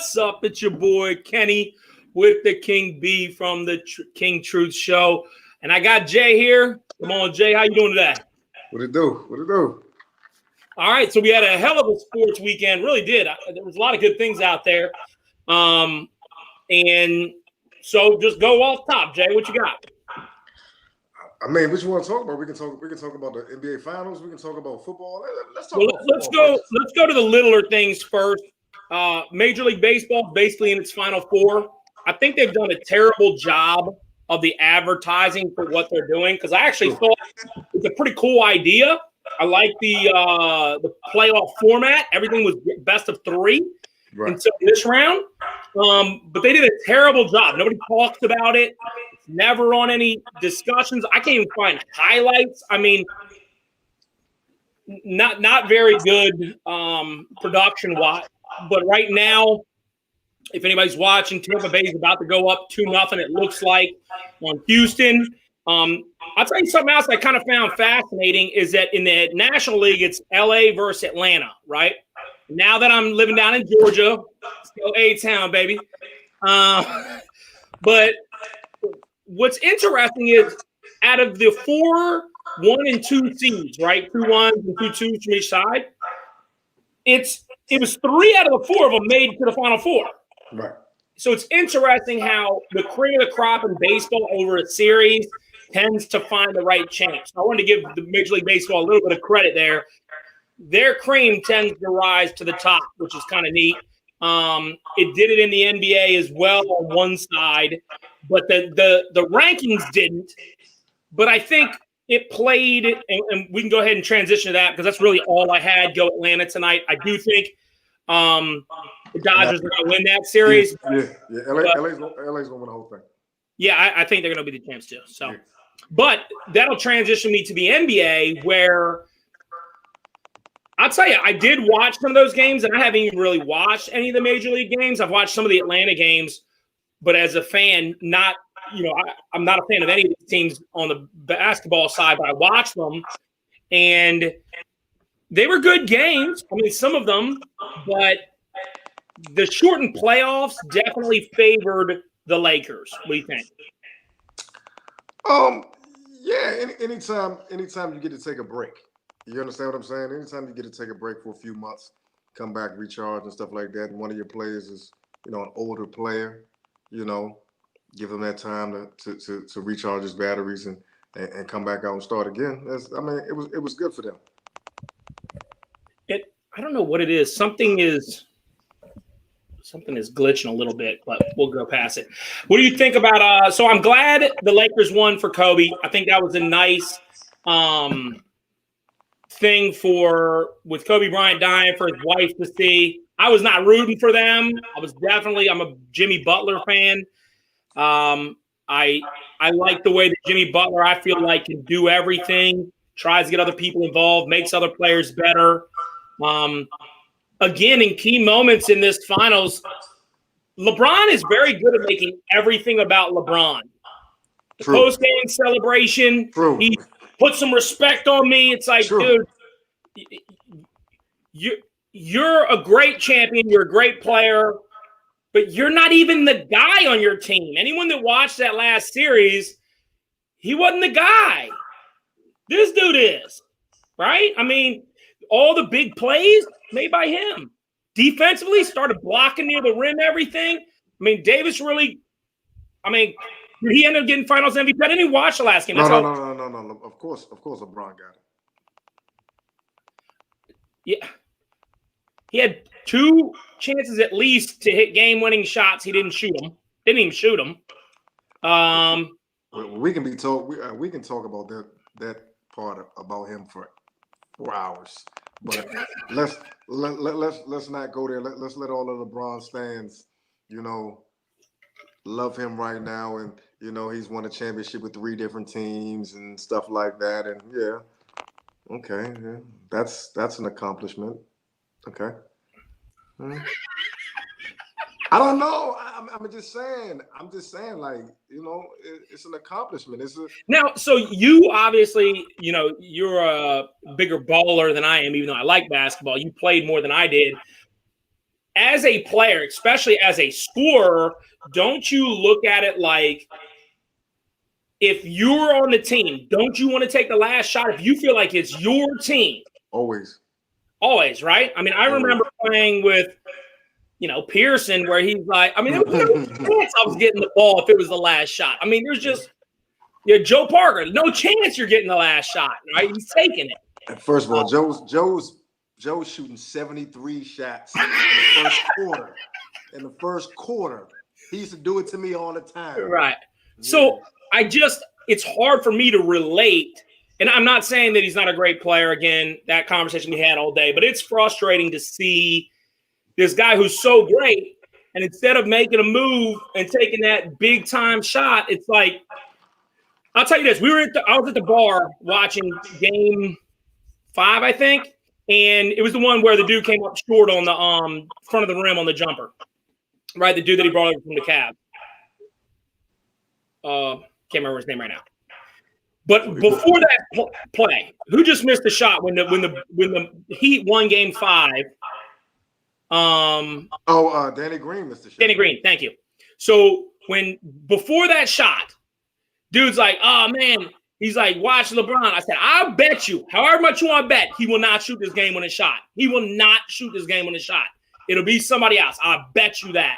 What's up? It's your boy Kenny with the King B from the King Truth Show. And I got Jay here. Come on, Jay. How you doing today? What it do? What it do? All right. So we had a hell of a sports weekend. Really did. There was a lot of good things out there. And so just go off top, Jay. What you got? I mean, what you want to talk about? We can talk about the NBA Finals. We can talk about football. Let's talk about let's go to the littler things first. Major League Baseball, basically in its Final Four. I think they've done a terrible job of the advertising for what they're doing because I actually thought it's a pretty cool idea. I like the playoff format. Everything was best of three until this round. But they did a terrible job. Nobody talks about it. It's never on any discussions. I can't even find highlights. I mean, not very good production-wise. But right now, if anybody's watching, Tampa Bay is about to go up 2-0, it looks like, on Houston. I'll tell you something else I kind of found fascinating is that in the National League, it's L.A. versus Atlanta, right? Now that I'm living down in Georgia, still A-town, baby. But what's interesting is out of the 4 1 and 2 seeds, right? 2 1s and 2 2s from each side. It was 3 out of the 4 of them made to the Final Four. Right. So it's interesting how the cream of the crop in baseball over a series tends to find the right chance. I wanted to give the Major League Baseball a little bit of credit there. Their cream tends to rise to the top, which is kind of neat. It did it in the NBA as well on one side, but the rankings didn't. But I think it played, and we can go ahead and transition to that because that's really all I had. Go Atlanta tonight. I do think the Dodgers are going to win that series. Yeah. LA's going to win the whole thing. Yeah, I think they're going to be the champs too. So, but that'll transition me to the NBA where I'll tell you, I did watch some of those games, and I haven't even really watched any of the Major League games. I've watched some of the Atlanta games, but as a fan, not – I'm not a fan of any of these teams on the basketball side, but I watched them, and they were good games. I mean, some of them, but the shortened playoffs definitely favored the Lakers. What do you think? Yeah. Anytime you get to take a break, you understand what I'm saying? Anytime you get to take a break for a few months, come back, recharge and stuff like that, and one of your players is, an older player, give him that time to recharge his batteries and come back out and start again. It was good for them. I don't know what it is. Something is glitching a little bit, but we'll go past it. What do you think about so I'm glad the Lakers won for Kobe. I think that was a nice thing with Kobe Bryant dying for his wife to see. I was not rooting for them. I'm a Jimmy Butler fan. I like the way that Jimmy Butler, I feel like, can do everything, tries to get other people involved, makes other players better. Again, in key moments in this finals, LeBron is very good at making everything about LeBron. The post-game celebration, he put some respect on me. It's like, dude, you're a great champion. You're a great player. But you're not even the guy on your team. Anyone that watched that last series, he wasn't the guy. This dude is, right? I mean, all the big plays made by him. Defensively, started blocking near the rim, everything. I mean, Davis really – he ended up getting finals MVP. I didn't even watch the last game. No. Of course, LeBron got it. Yeah. He had 2 chances at least to hit game-winning shots. He didn't shoot them. Didn't even shoot them. We can we can talk about that part about him for hours. But let's not go there. Let's let all of LeBron fans, love him right now, and he's won a championship with 3 different teams and stuff like that. And that's an accomplishment. Okay. I don't know. I'm just saying. Like, it's an accomplishment. Now. So you obviously, you're a bigger baller than I am. Even though I like basketball, you played more than I did. as a player, especially as a scorer, don't you look at it like if you're on the team, don't you want to take the last shot if you feel like it's your team? Always, right? I mean, I remember playing with, Pearson where he's like, I mean, there was no chance I was getting the ball if it was the last shot. I mean, there's just Joe Parker, no chance you're getting the last shot, right? He's taking it. First of all, Joe's shooting 73 shots in the first quarter. In the first quarter, he used to do it to me all the time. Right. So it's hard for me to relate. And I'm not saying that he's not a great player. Again, that conversation we had all day, but it's frustrating to see this guy who's so great. And instead of making a move and taking that big time shot, it's like, I'll tell you this. I was at the bar watching game 5, I think. And it was the one where the dude came up short on the front of the rim on the jumper. Right, the dude that he brought over from the Cavs. Can't remember his name right now. But before that play, who just missed the shot when the Heat won Game 5? Danny Green missed the shot. Danny Green, thank you. So before that shot, dude's like, oh man, he's like, watch LeBron. I said, I'll bet you, however much you want to bet, he will not shoot this game winning shot. He will not shoot this game winning shot. It'll be somebody else. I'll bet you that.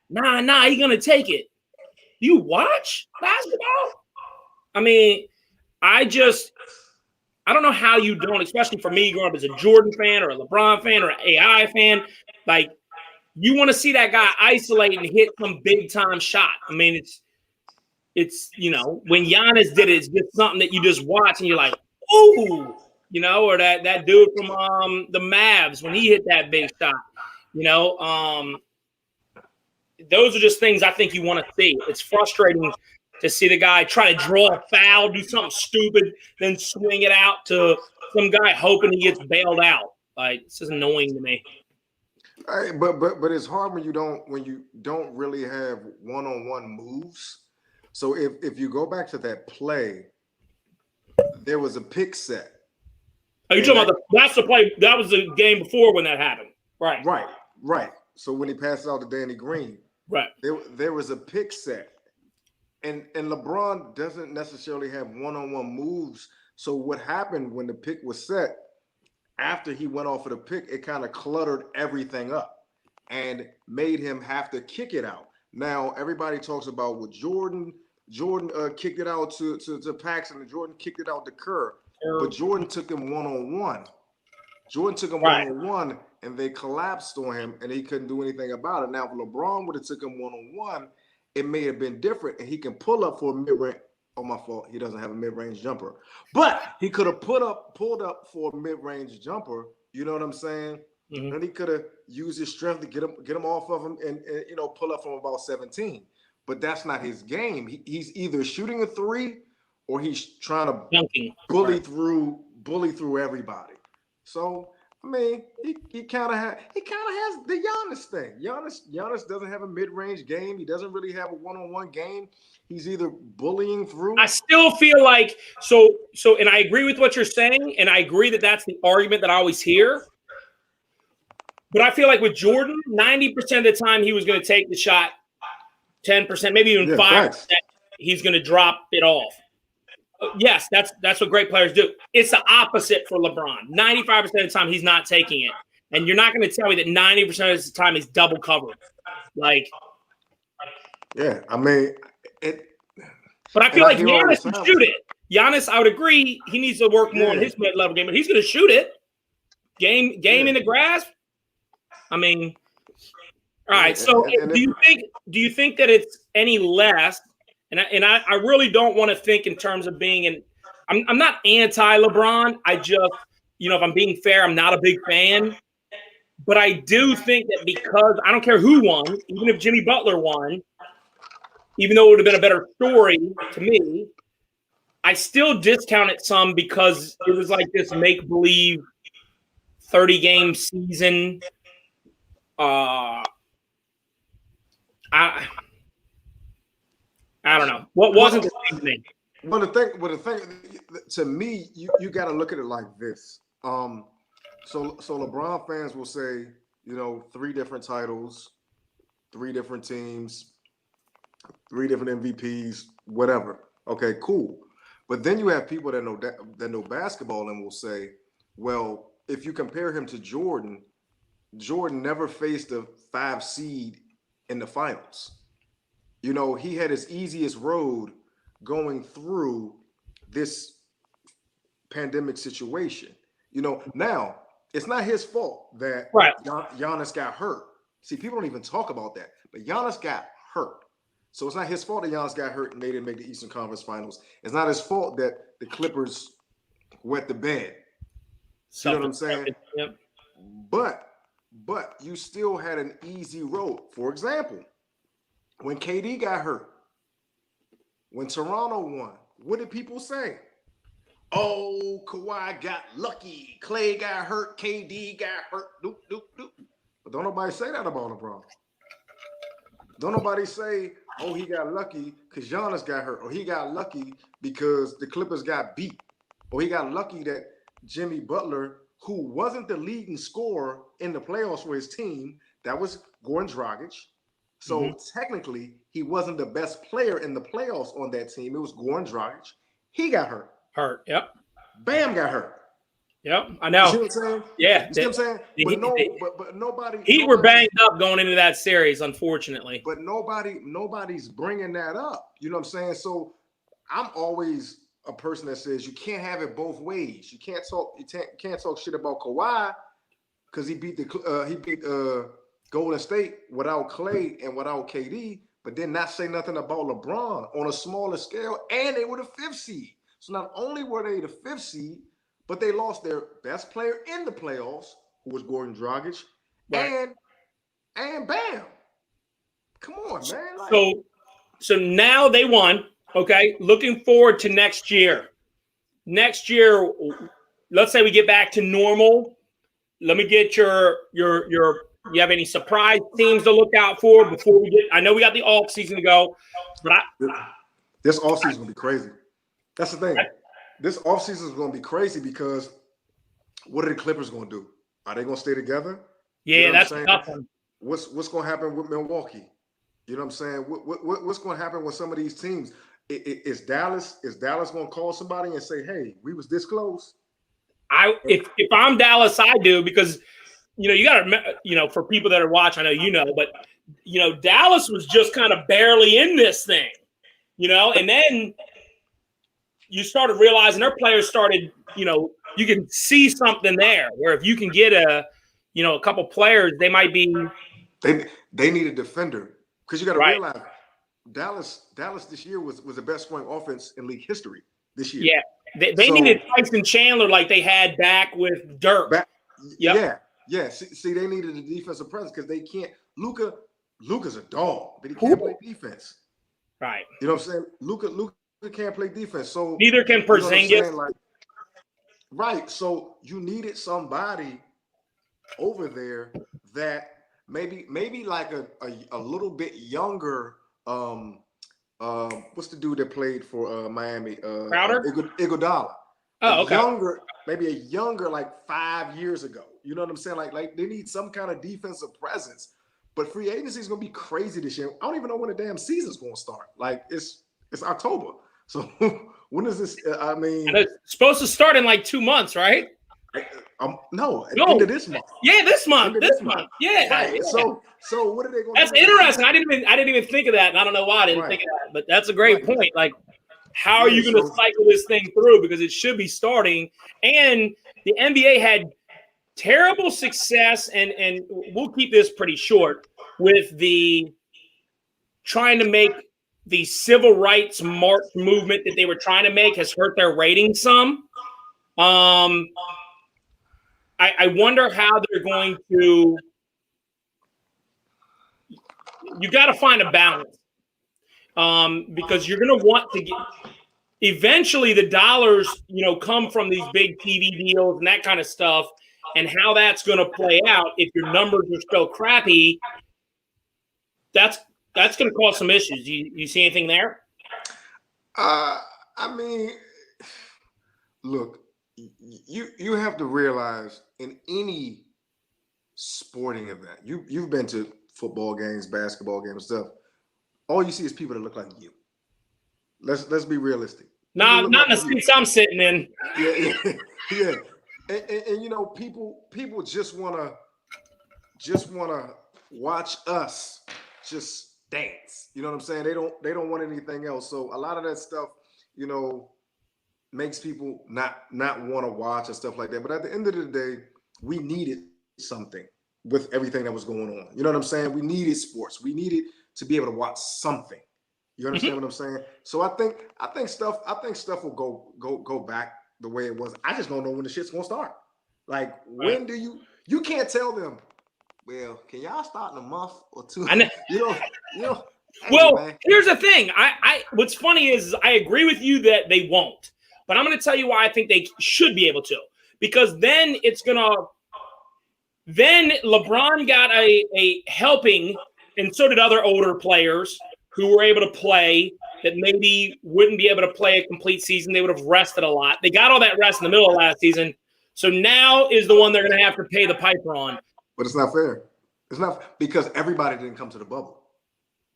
Nah, he's gonna take it. You watch basketball? I mean, I don't know how you don't, especially for me growing up as a Jordan fan or a LeBron fan or an AI fan. Like, you want to see that guy isolate and hit some big time shot. I mean, it's when Giannis did it, it's just something that you just watch and you're like, ooh, or that dude from the Mavs when he hit that big shot. Those are just things I think you want to see. It's frustrating to see the guy try to draw a foul, do something stupid, then swing it out to some guy hoping he gets bailed out. Like, it's just annoying to me. But it's hard when you don't really have one-on-one moves. So if you go back to that play, there was a pick set. Are you talking about that's the play? That was the game before when that happened. Right. So when he passes out to Danny Green, right, there was a pick set. And LeBron doesn't necessarily have one-on-one moves. So what happened when the pick was set, after he went off of the pick, it kind of cluttered everything up and made him have to kick it out. Now, everybody talks about what Jordan kicked it out to Paxson, and Jordan kicked it out to Kerr. But Jordan took him one-on-one. One-on-one, and they collapsed on him, and he couldn't do anything about it. Now, if LeBron would have took him one-on-one, it may have been different, and he can pull up for a mid-range. Oh, my fault. He doesn't have a mid-range jumper. But he could have pulled up for a mid-range jumper. You know what I'm saying? Mm-hmm. And he could have used his strength to get him off of him and pull up from about 17. But that's not his game. He's either shooting a three or he's trying to bully through everybody. So I mean, he kind of has the Giannis thing. Giannis doesn't have a mid-range game. He doesn't really have a one-on-one game. He's either bullying through. I still feel like so, and I agree with what you're saying, and I agree that that's the argument that I always hear. But I feel like with Jordan, 90% of the time he was going to take the shot, 10%, maybe even 5%, he's going to drop it off. Yes, that's what great players do. It's the opposite for LeBron. 95% of the time, he's not taking it. And you're not going to tell me that 90% of the time he's double covered. Like, yeah, I mean, it. But I feel like Giannis can shoot it. Giannis, I would agree, he needs to work more on his mid-level game, but he's going to shoot it. Game in the grasp. I mean, all right. So, do you think that it's any less? And I really don't want to think in terms of being I'm not anti-LeBron. I just, if I'm being fair, I'm not a big fan. But I do think that because I don't care who won, even if Jimmy Butler won, even though it would have been a better story to me, I still discount it some because it was like this make-believe 30-game season. I don't know. What wasn't the same to me? Well, the thing to me, you got to look at it like this. So LeBron fans will say, 3 different titles, 3 different teams, 3 different MVPs, whatever. Okay, cool. But then you have people that know basketball and will say, well, if you compare him to Jordan, Jordan never faced a 5 seed in the finals. He had his easiest road going through this pandemic situation. Now it's not his fault that Giannis got hurt. See, people don't even talk about that, but Giannis got hurt. So it's not his fault that Giannis got hurt and they didn't make the Eastern Conference Finals. It's not his fault that the Clippers wet the bed. You know what I'm saying? Yep. But you still had an easy road. For example, when KD got hurt, when Toronto won, what did people say? Oh, Kawhi got lucky. Clay got hurt. KD got hurt. Doop, doop, doop. But don't nobody say that about LeBron. Don't nobody say, oh, he got lucky because Giannis got hurt, or he got lucky because the Clippers got beat, or he got lucky that Jimmy Butler, who wasn't the leading scorer in the playoffs for his team, that was Goran Dragic. So technically, he wasn't the best player in the playoffs on that team. It was Goran Dragic. He got hurt. Yep. Bam got hurt. Yep. I know. You see what I'm saying? Yeah. You see what I'm saying? But nobody. Heat were banged up going into that series, unfortunately. But nobody's bringing that up. You know what I'm saying? So I'm always a person that says you can't have it both ways. You can't talk shit about Kawhi because he beat Golden State without Clay and without KD, but then not say nothing about LeBron on a smaller scale, and they were the 5th seed. So not only were they the 5th seed, but they lost their best player in the playoffs, who was Goran Dragic, and bam. Come on, man. So now they won. Okay, looking forward to next year. Next year, let's say we get back to normal. Let me get your you have any surprise teams to look out for before we get? I know we got the off season to go, but this off season is gonna be crazy. That's the thing. This off season is gonna be crazy because what are the Clippers gonna do? Are they gonna stay together? Yeah, you know that's a tough one. What's gonna happen with Milwaukee? You know what I'm saying? What's gonna happen with some of these teams? Is Dallas gonna call somebody and say, "Hey, we was this close"? If I'm Dallas, I do, because you got to for people that are watching, I know but Dallas was just kind of barely in this thing, and then you started realizing their players started, you can see something there where if you can get a couple players, they might be. They need a defender, because you got to realize Dallas this year was the best scoring offense in league history this year. Yeah, they needed Tyson Chandler like they had back with Dirk. Yeah. See, they needed a defensive presence because they can't. Luka's a dog, but he can't play defense. Right. You know what I'm saying? Luka can't play defense. So neither can Porzingis. Right. So you needed somebody over there that maybe like a little bit younger. What's the dude that played for Miami? Crowder? Iguodala. Oh, okay. Maybe a younger, like 5 years ago. You know what I'm saying? Like they need some kind of defensive presence. But free agency is gonna be crazy this year. I don't even know when the damn season's gonna start. Like it's October. So when is this? I mean, and it's supposed to start in like 2 months, right? No, at the end of this month. Yeah, this month. This month. Yeah. Right. Yeah. So what are they going to do? That's interesting. I didn't even think of that, and I don't know why I didn't think of that. But that's a great point. Like, how are you going to cycle this thing through? Because it should be starting. And the NBA had terrible success, and we'll keep this pretty short, with the trying to make the civil rights march movement that they were trying to make has hurt their ratings some. I wonder how they're going to – you got to find a balance, because you're going to want to get – eventually the dollars, come from these big TV deals and that kind of stuff, and how that's going to play out if your numbers are still crappy, that's going to cause some issues. You see anything there? I mean, look, you have to realize in any sporting event. You've been to football games, basketball games, and stuff. All you see is people that look like you. Let's be realistic. Not in the seats I'm sitting in. Yeah. And you know, people just wanna watch us just dance. You know what I'm saying? They don't want anything else. So a lot of that stuff, you know, makes people not want to watch and stuff like that. But at the end of the day, we needed something with everything that was going on. You know what I'm saying? We needed sports. We needed to be able to watch something. You understand what I'm saying? So I think stuff will go back the way it was. I just don't know when the shit's gonna start. Like, when do you can't tell them, well, can y'all start in a month or two? I know. You know. Well, man. Here's the thing. I what's funny is I agree with you that they won't, but I'm going to tell you why I think they should be able to. Because then then LeBron got a helping, and so did other older players who were able to play that maybe wouldn't be able to play a complete season. They would have rested a lot. They got all that rest in the middle of last season. So now is the one they're going to have to pay the piper on. But it's not fair. It's not, because everybody didn't come to the bubble.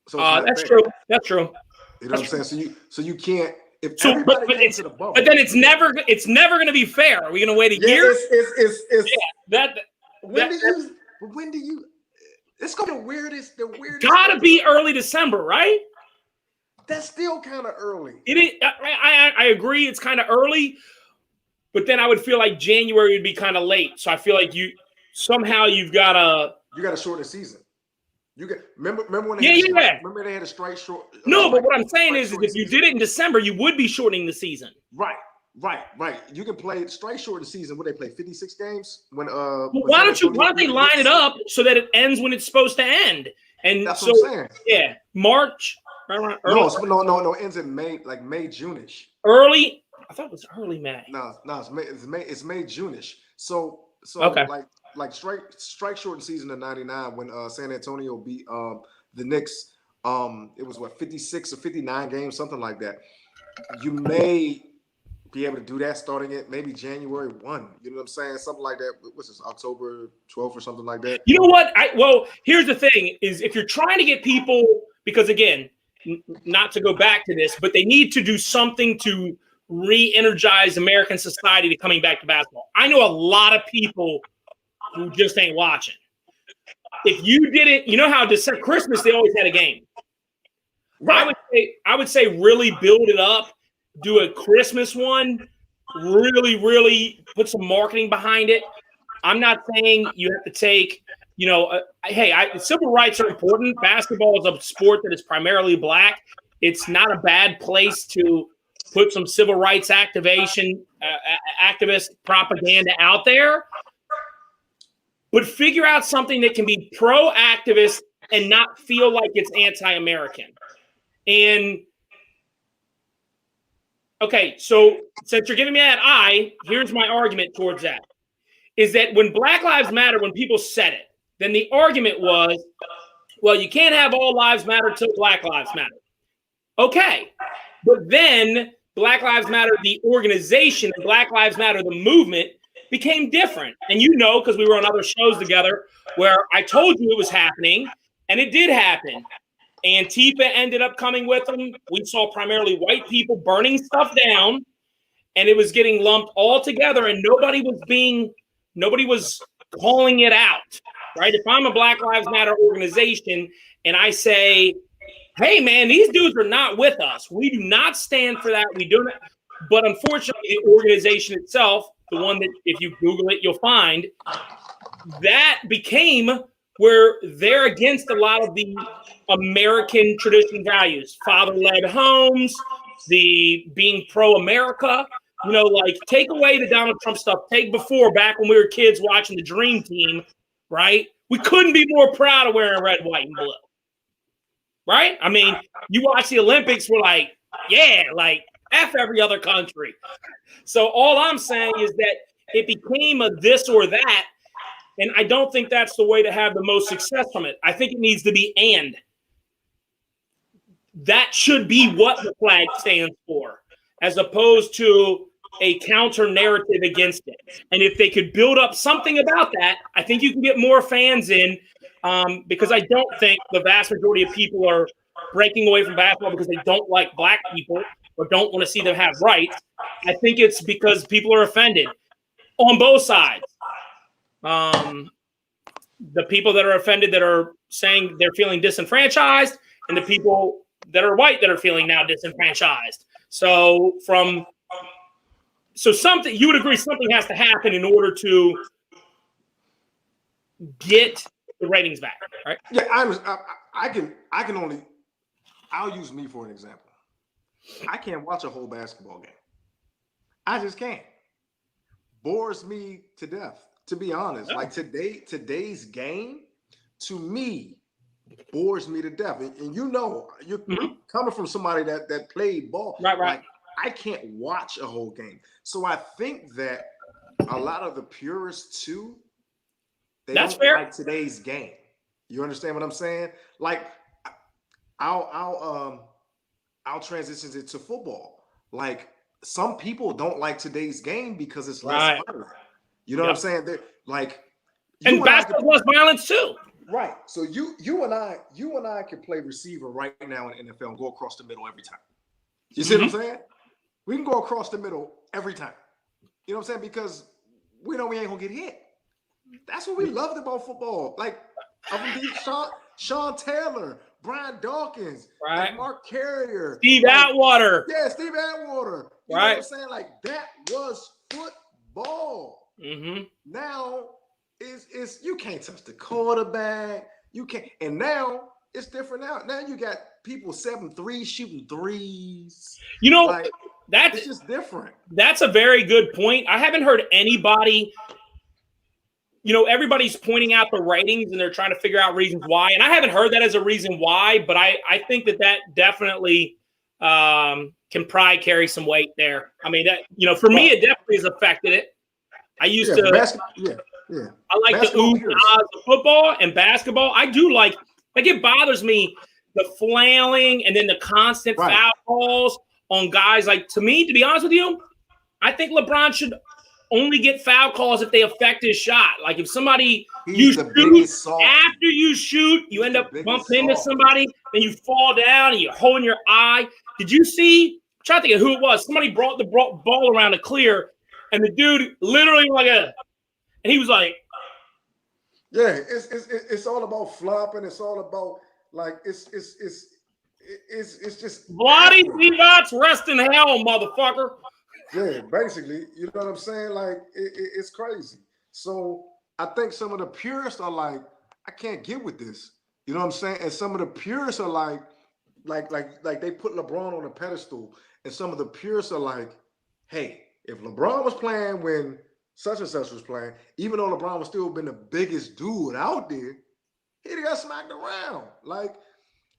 So that's true. That's true. You know what I'm saying? So you can't. If So, everybody came to the bubble, but then it's never going to be fair. Are we going to wait a year? When do you? It's gonna be the weirdest. Gotta be early December, right? That's still kind of early. It is. I agree. It's kind of early, but then I would feel like January would be kind of late. So I feel like you've got to shorten the season. You get remember when remember they had a strike short. No, but what I'm saying is if you did it in December, you would be shortening the season. Right. You can play strike short the season. Would they play 56 games? Why don't they line it up so that it ends when it's supposed to end? And that's what I'm saying. Yeah, March. Right, no. It ends in May, like May, June-ish. Early. I thought it was early May. No, it's May, June-ish. So okay. like strike short season of '99 when San Antonio beat the Knicks. It was 56 or 59 games, something like that. You may be able to do that starting at maybe January 1. You know what I'm saying? Something like that. What's this, October 12th or something like that? You know what? Here's the thing is if you're trying to get people, because again, not to go back to this, but they need to do something to re-energize American society to coming back to basketball. I know a lot of people who just ain't watching. If you didn't, you know how December, Christmas, they always had a game. Right. I would say really build it up. Do a Christmas one, really put some marketing behind it. I'm not saying you have to take, civil rights are important. Basketball is a sport that is primarily black. It's not a bad place to put some civil rights activist propaganda out there. But figure out something that can be pro-activist and not feel like it's anti-American. And okay, so since you're giving me that eye, here's my argument towards that. Is that when Black Lives Matter, when people said it, then the argument was, well, you can't have all lives matter till Black Lives Matter. Okay, but then Black Lives Matter, the organization, Black Lives Matter, the movement, became different. And because we were on other shows together where I told you it was happening, and it did happen. Antifa ended up coming with them. We saw primarily white people burning stuff down, and it was getting lumped all together, and nobody was calling it out, right? If I'm a Black Lives Matter organization and I say, hey, man, these dudes are not with us. We do not stand for that. We do not. But unfortunately, the organization itself, the one that if you Google it, you'll find, that became where they're against a lot of the American tradition values, father-led homes, the being pro-America, take away the Donald Trump stuff. Take before, back when we were kids watching the Dream Team, right? We couldn't be more proud of wearing red, white, and blue, right? I mean, you watch the Olympics, we're like, yeah, like F every other country. So all I'm saying is that it became a this or that, and I don't think that's the way to have the most success from it. I think it needs to be and. That should be what the flag stands for, as opposed to a counter narrative against it. And if they could build up something about that, I think you can get more fans in, because I don't think the vast majority of people are breaking away from basketball because they don't like black people or don't want to see them have rights. I think it's because people are offended on both sides. The people that are offended that are saying they're feeling disenfranchised, and the people that are white that are feeling now disenfranchised. So something, you would agree something has to happen in order to get the ratings back, right? Yeah, I'll use me for an example. I can't watch a whole basketball game. I just can't. Bores me to death, to be honest. Yeah. Like today's game, to me, bores me to death. And you know, you're coming from somebody that played ball. Right. Like, I can't watch a whole game. So I think that a lot of the purists too, That's don't fair. like today's game. You understand what I'm saying? Like, I'll transition it to football. Like, some people don't like today's game because it's less violent. You know what I'm saying? They're like, and basketball less violence too. Right. So you and I can play receiver right now in the NFL and go across the middle every time. You see what I'm saying? We can go across the middle every time. You know what I'm saying? Because we know we ain't gonna get hit. That's what we loved about football. Like, Sean Taylor, Brian Dawkins, like Mark Carrier, Steve Atwater. Yeah, Steve Atwater. You know what I'm saying? Like, that was football. Now is you can't touch the quarterback. You can't, and now it's different. Now you got people 7'3" shooting threes. You know, like, it's just different. That's a very good point. I haven't heard anybody. You know, everybody's pointing out the ratings and they're trying to figure out reasons why. And I haven't heard that as a reason why, but I think that definitely can probably carry some weight there. I mean, that, you know, for me, it definitely has affected it. I used to, I like the oohs and ahs of football and basketball. I do like it bothers me, the flailing and then the constant foul calls on guys. Like, to me, to be honest with you, I think LeBron should only get foul calls if they affect his shot. Like, if somebody you shoot after you shoot, you end up bumping into somebody, then you fall down and you're holding your eye. Did you see? I'm trying to think of who it was. Somebody brought the ball around to clear, and the dude literally and he was like, "Yeah, it's all about flopping. It's all about like it's just Vlade Divac, rest in hell, motherfucker." Yeah, basically, you know what I'm saying? Like, it's crazy. So I think some of the purists are like, I can't get with this. You know what I'm saying? And some of the purists are like they put LeBron on a pedestal. And some of the purists are like, hey, if LeBron was playing when such and such was playing, even though LeBron was still been the biggest dude out there, he got smacked around.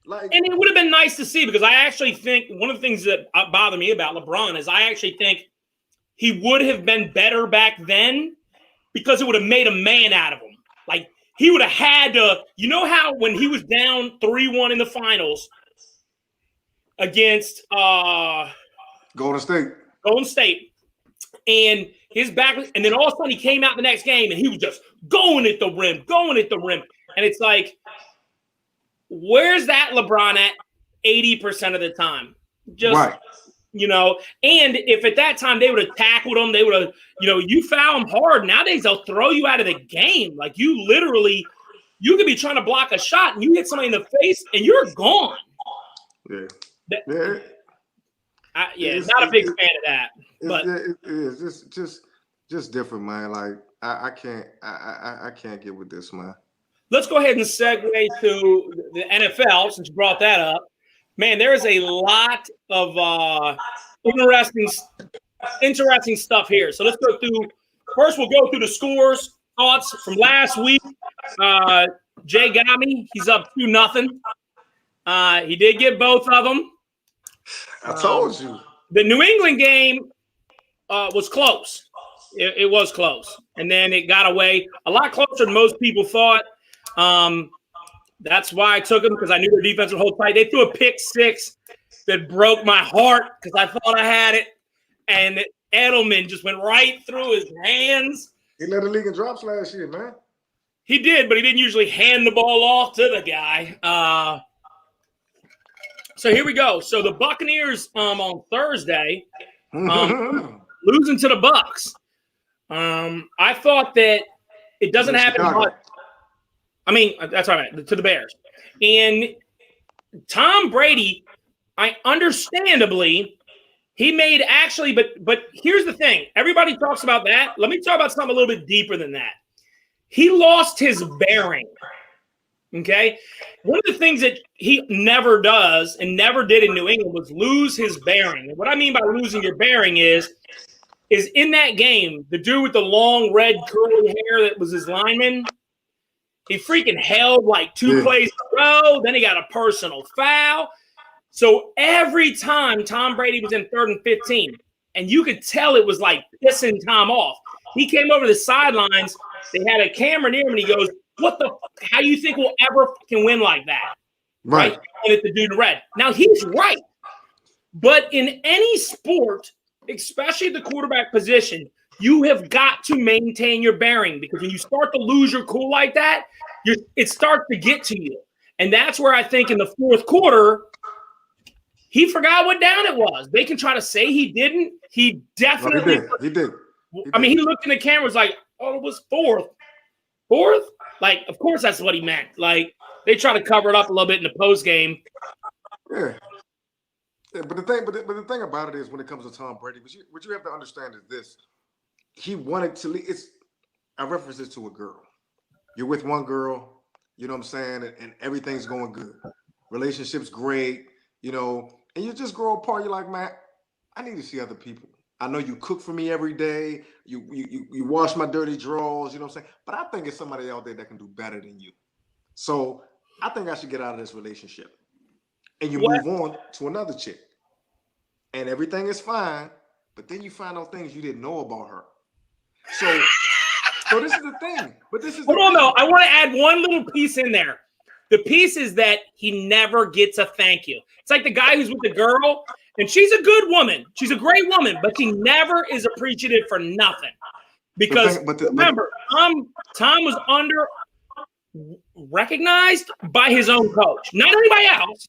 And it would have been nice to see, because I actually think one of the things that bother me about LeBron is I actually think he would have been better back then because it would have made a man out of him. Like, he would have had to, you know how when he was down 3-1 in the finals against Golden State, and his back, and then all of a sudden he came out the next game and he was just going at the rim. And it's like, where's that LeBron at 80% of the time? You know, and if at that time they would have tackled him, they would have, you know, you foul him hard. Nowadays, they'll throw you out of the game. Like, you could be trying to block a shot and you hit somebody in the face and you're gone. Not a big fan of that. But it is just different, man. Like, I can't get with this, man. Let's go ahead and segue to the NFL, since you brought that up. Man, there is a lot of interesting stuff here. So let's go through. First, we'll go through the scores, thoughts from last week. Jay got me. He's up 2-0. He did get both of them. I told you. The New England game was close. It was close. And then it got away a lot closer than most people thought. That's why I took them, because I knew their defense would hold tight. They threw a pick six that broke my heart because I thought I had it. And Edelman just went right through his hands. He led the league in drops last year, man. He did, but he didn't usually hand the ball off to the guy. So here we go. So the Buccaneers on Thursday losing to the Bucs. I thought that it doesn't happen much. I mean, that's all right, to the Bears. And Tom Brady, understandably, he made actually, but here's the thing. Everybody talks about that. Let me talk about something a little bit deeper than that. He lost his bearing, okay? One of the things that he never does and never did in New England was lose his bearing. And what I mean by losing your bearing is in that game, the dude with the long red curly hair that was his lineman, he freaking held like 2 plays in a row. Then he got a personal foul. So every time Tom Brady was in 3rd and 15, and you could tell it was like pissing Tom off, he came over the sidelines. They had a camera near him, and he goes, "What the? How you think we'll ever fucking win like that?" Right? And it's the dude in red. Now he's right, but in any sport, especially the quarterback position, you have got to maintain your bearing, because when you start to lose your cool like that, it starts to get to you, and that's where I think in the 4th quarter, he forgot what down it was. They can try to say he didn't. He definitely He did. I mean, he looked in the camera, was like, "Oh, it was 4th." 4th? Like, of course that's what he meant. Like, they try to cover it up a little bit in the post game. Yeah, but the thing about it is, when it comes to Tom Brady, what you have to understand is this: he wanted to leave. I reference this to a girl. You're with one girl, you know what I'm saying, and everything's going good. Relationship's great, you know, and you just grow apart. You're like, man, I need to see other people. I know you cook for me every day. You wash my dirty drawers, you know what I'm saying? But I think it's somebody out there that can do better than you. So I think I should get out of this relationship. And you move on to another chick. And everything is fine, but then you find out things you didn't know about her. So this is the thing. But this is Hold on, though. I want to add one little piece in there. The piece is that he never gets a thank you. It's like the guy who's with the girl, and she's a good woman. She's a great woman, but she never is appreciative for nothing. Because remember, Tom was recognized by his own coach. Not anybody else,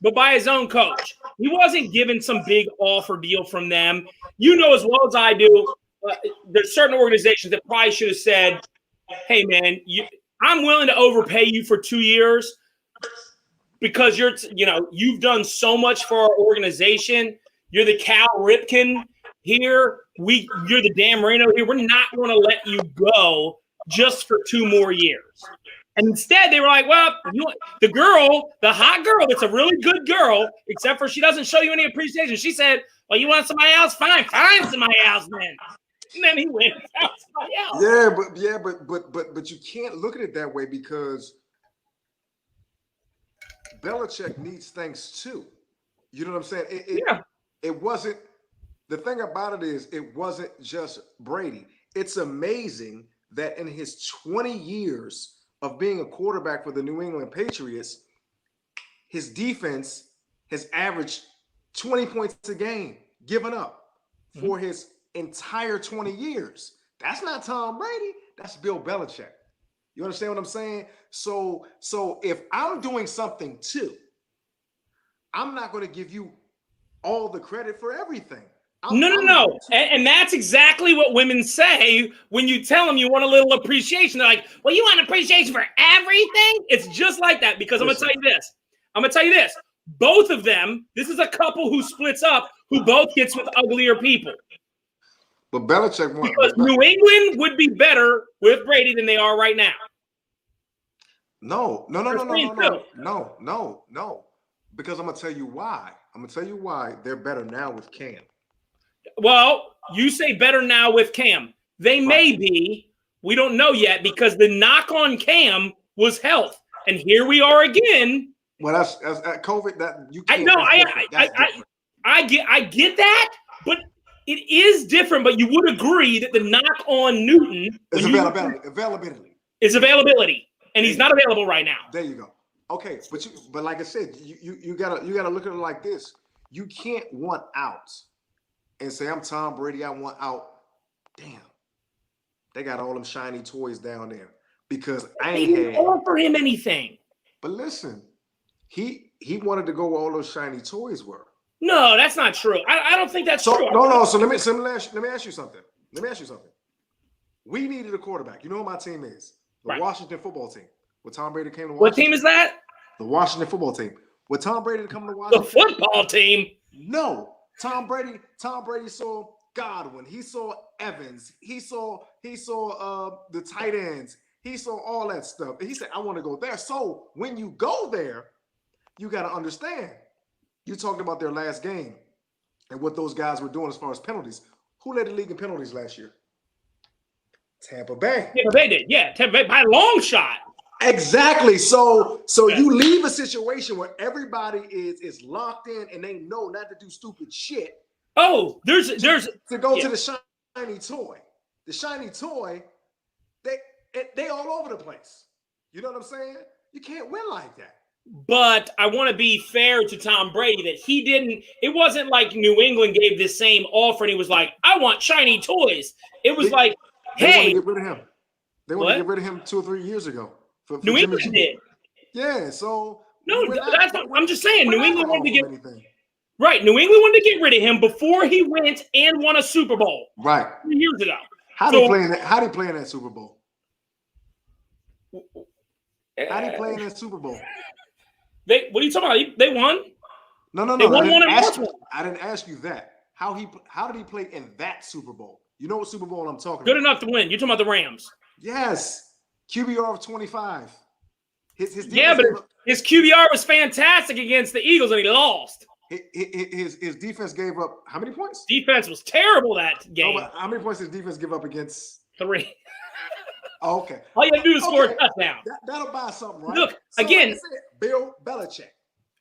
but by his own coach. He wasn't given some big offer deal from them. You know as well as I do, there's certain organizations that probably should have said, "Hey, man, I'm willing to overpay you for 2 years because you've done so much for our organization. You're the Cal Ripken here. You're the Dan Marino here. We're not going to let you go just for 2 more years." And instead, they were like, "Well, the hot girl that's a really good girl, except for she doesn't show you any appreciation." She said, "Well, you want somebody else? Fine, find somebody else then." And then he went and found somebody else. But you can't look at it that way, because Belichick needs things too. You know what I'm saying? It wasn't, the thing about it is, it wasn't just Brady. It's amazing that in his 20 years of being a quarterback for the New England Patriots, his defense has averaged 20 points a game given up for his entire 20 years. That's not Tom Brady. That's Bill Belichick. You understand what I'm saying? So if I'm doing something too, I'm not going to give you all the credit for everything. No. And that's exactly what women say when you tell them you want a little appreciation. They're like, "Well, you want appreciation for everything?" It's just like that, because I'm going to tell you this. Both of them, this is a couple who splits up, who both gets with uglier people. But Belichick won. Because New England would be better with Brady than they are right now. No. Because I'm going to tell you why. They're better now with Cam. Well, you say better now with Cam. They may be. We don't know yet, because the knock on Cam was health. And here we are again. Well, that's COVID. That you can't. I get that, but it is different. But you would agree that the knock on Newton is availability. Is availability, and he's not available right now. There you go. Okay, but like I said, you gotta look at it like this. You can't want out and say, I'm Tom Brady, I want out. Damn. They got all them shiny toys down there because I ain't didn't had. offer him anything. But listen, he wanted to go where all those shiny toys were. No, that's not true. I don't think that's true. No. So let me ask you something. We needed a quarterback. You know who my team is? The Washington football team. When Tom Brady came to Washington. What team is that? The Washington football team. When Tom Brady come to Washington. The football team. No. Tom Brady saw Godwin. He saw Evans. He saw the tight ends. He saw all that stuff. And he said, I want to go there. So when you go there, you got to understand. You talked about their last game and what those guys were doing as far as penalties. Who led the league in penalties last year? Tampa Bay. Yeah, they did. Yeah, Tampa Bay by a long shot. Exactly. So you leave a situation where everybody is locked in and they know not to do stupid shit. Oh, there's to go to the shiny toy. The shiny toy, they all over the place. You know what I'm saying? You can't win like that. But I want to be fair to Tom Brady that he didn't. It wasn't like New England gave this same offer and he was like, I want shiny toys. It was hey. They want to get rid of him. They want to get rid of him 2 or 3 years ago. For New England did. Yeah, so. No, I'm just saying. New England wanted to get. Right. New England wanted to get rid of him before he went and won a Super Bowl. Right. 3 years ago. How did he play in that Super Bowl? How did he play in that Super Bowl? What are you talking about? They won? No. They won one in Baltimore. I didn't ask you that. How did he play in that Super Bowl? You know what Super Bowl I'm talking about? Good enough to win. You're talking about the Rams. Yes. QBR of 25. His QBR was fantastic against the Eagles and he lost. His defense gave up how many points? Defense was terrible that game. Oh, how many points did defense give up against? 3. Oh, okay. All you have to do is score a touchdown. That'll buy something, right? Look, again, Bill Belichick.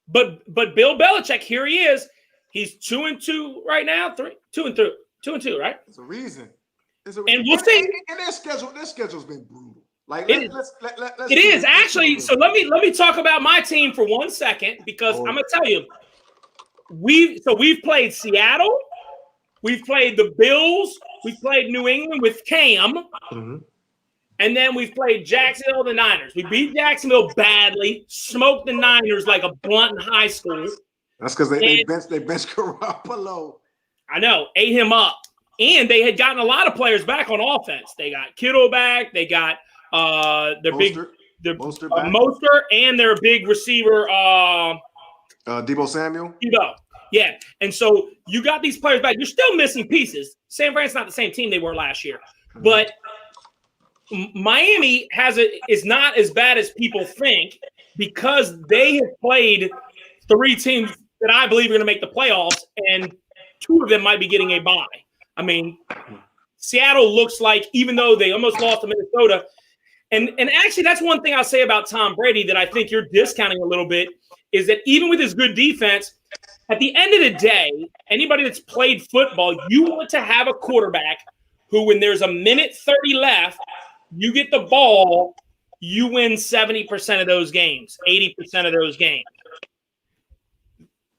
But Bill Belichick, here he is. He's 2-2 right now. 2-2, right? It's a reason. And we'll see. And their schedule's been brutal. Like it is actually. So let me talk about my team for 1 second because I'm gonna tell you, we've played Seattle, we've played the Bills, we've played New England with Cam, and then we've played Jacksonville, the Niners. We beat Jacksonville badly, smoked the Niners like a blunt in high school. That's because they benched Garoppolo. I know, ate him up, and they had gotten a lot of players back on offense. They got Kittle back. They got Mostert and their big receiver Deebo Samuel. Yeah. And so you got these players back. You're still missing pieces. San Fran's not the same team they were last year. But Miami is not as bad as people think because they have played 3 teams that I believe are going to make the playoffs, and 2 of them might be getting a bye. I mean, Seattle looks like, even though they almost lost to Minnesota, and actually that's one thing I'll say about Tom Brady that I think you're discounting a little bit, is that even with his good defense, at the end of the day, anybody that's played football, you want to have a quarterback who, when there's 1:30 left, you get the ball, you win 70% of those games, 80% of those games.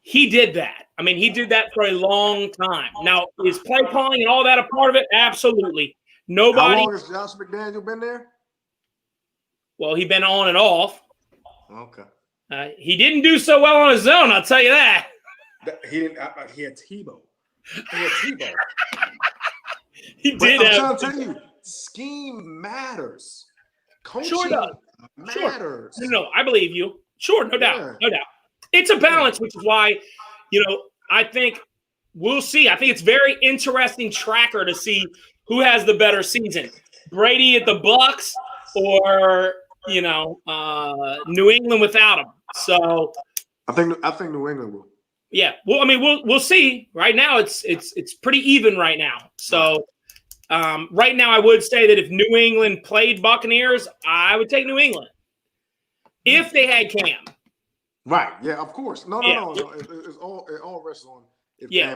He did that. I mean, he did that for a long time. Now, is play calling and all that a part of it? Absolutely. Nobody. How long has Josh McDaniel been there? Well, he's been on and off. Okay. He didn't do so well on his own, I'll tell you that. He didn't. He had Tebow. He did. I'm trying to tell you, scheme matters. Coaching matters. Sure. No, I believe you. Sure, no doubt. It's a balance, which is why, I think we'll see. I think it's very interesting tracker to see who has the better season, Brady at the Bucks or New England without him. So I think New England will. Yeah, well, I mean, we'll see. Right now, it's pretty even right now. So right now, I would say that if New England played Buccaneers, I would take New England if they had Cam. Right. Yeah. Of course. No. It all rests on.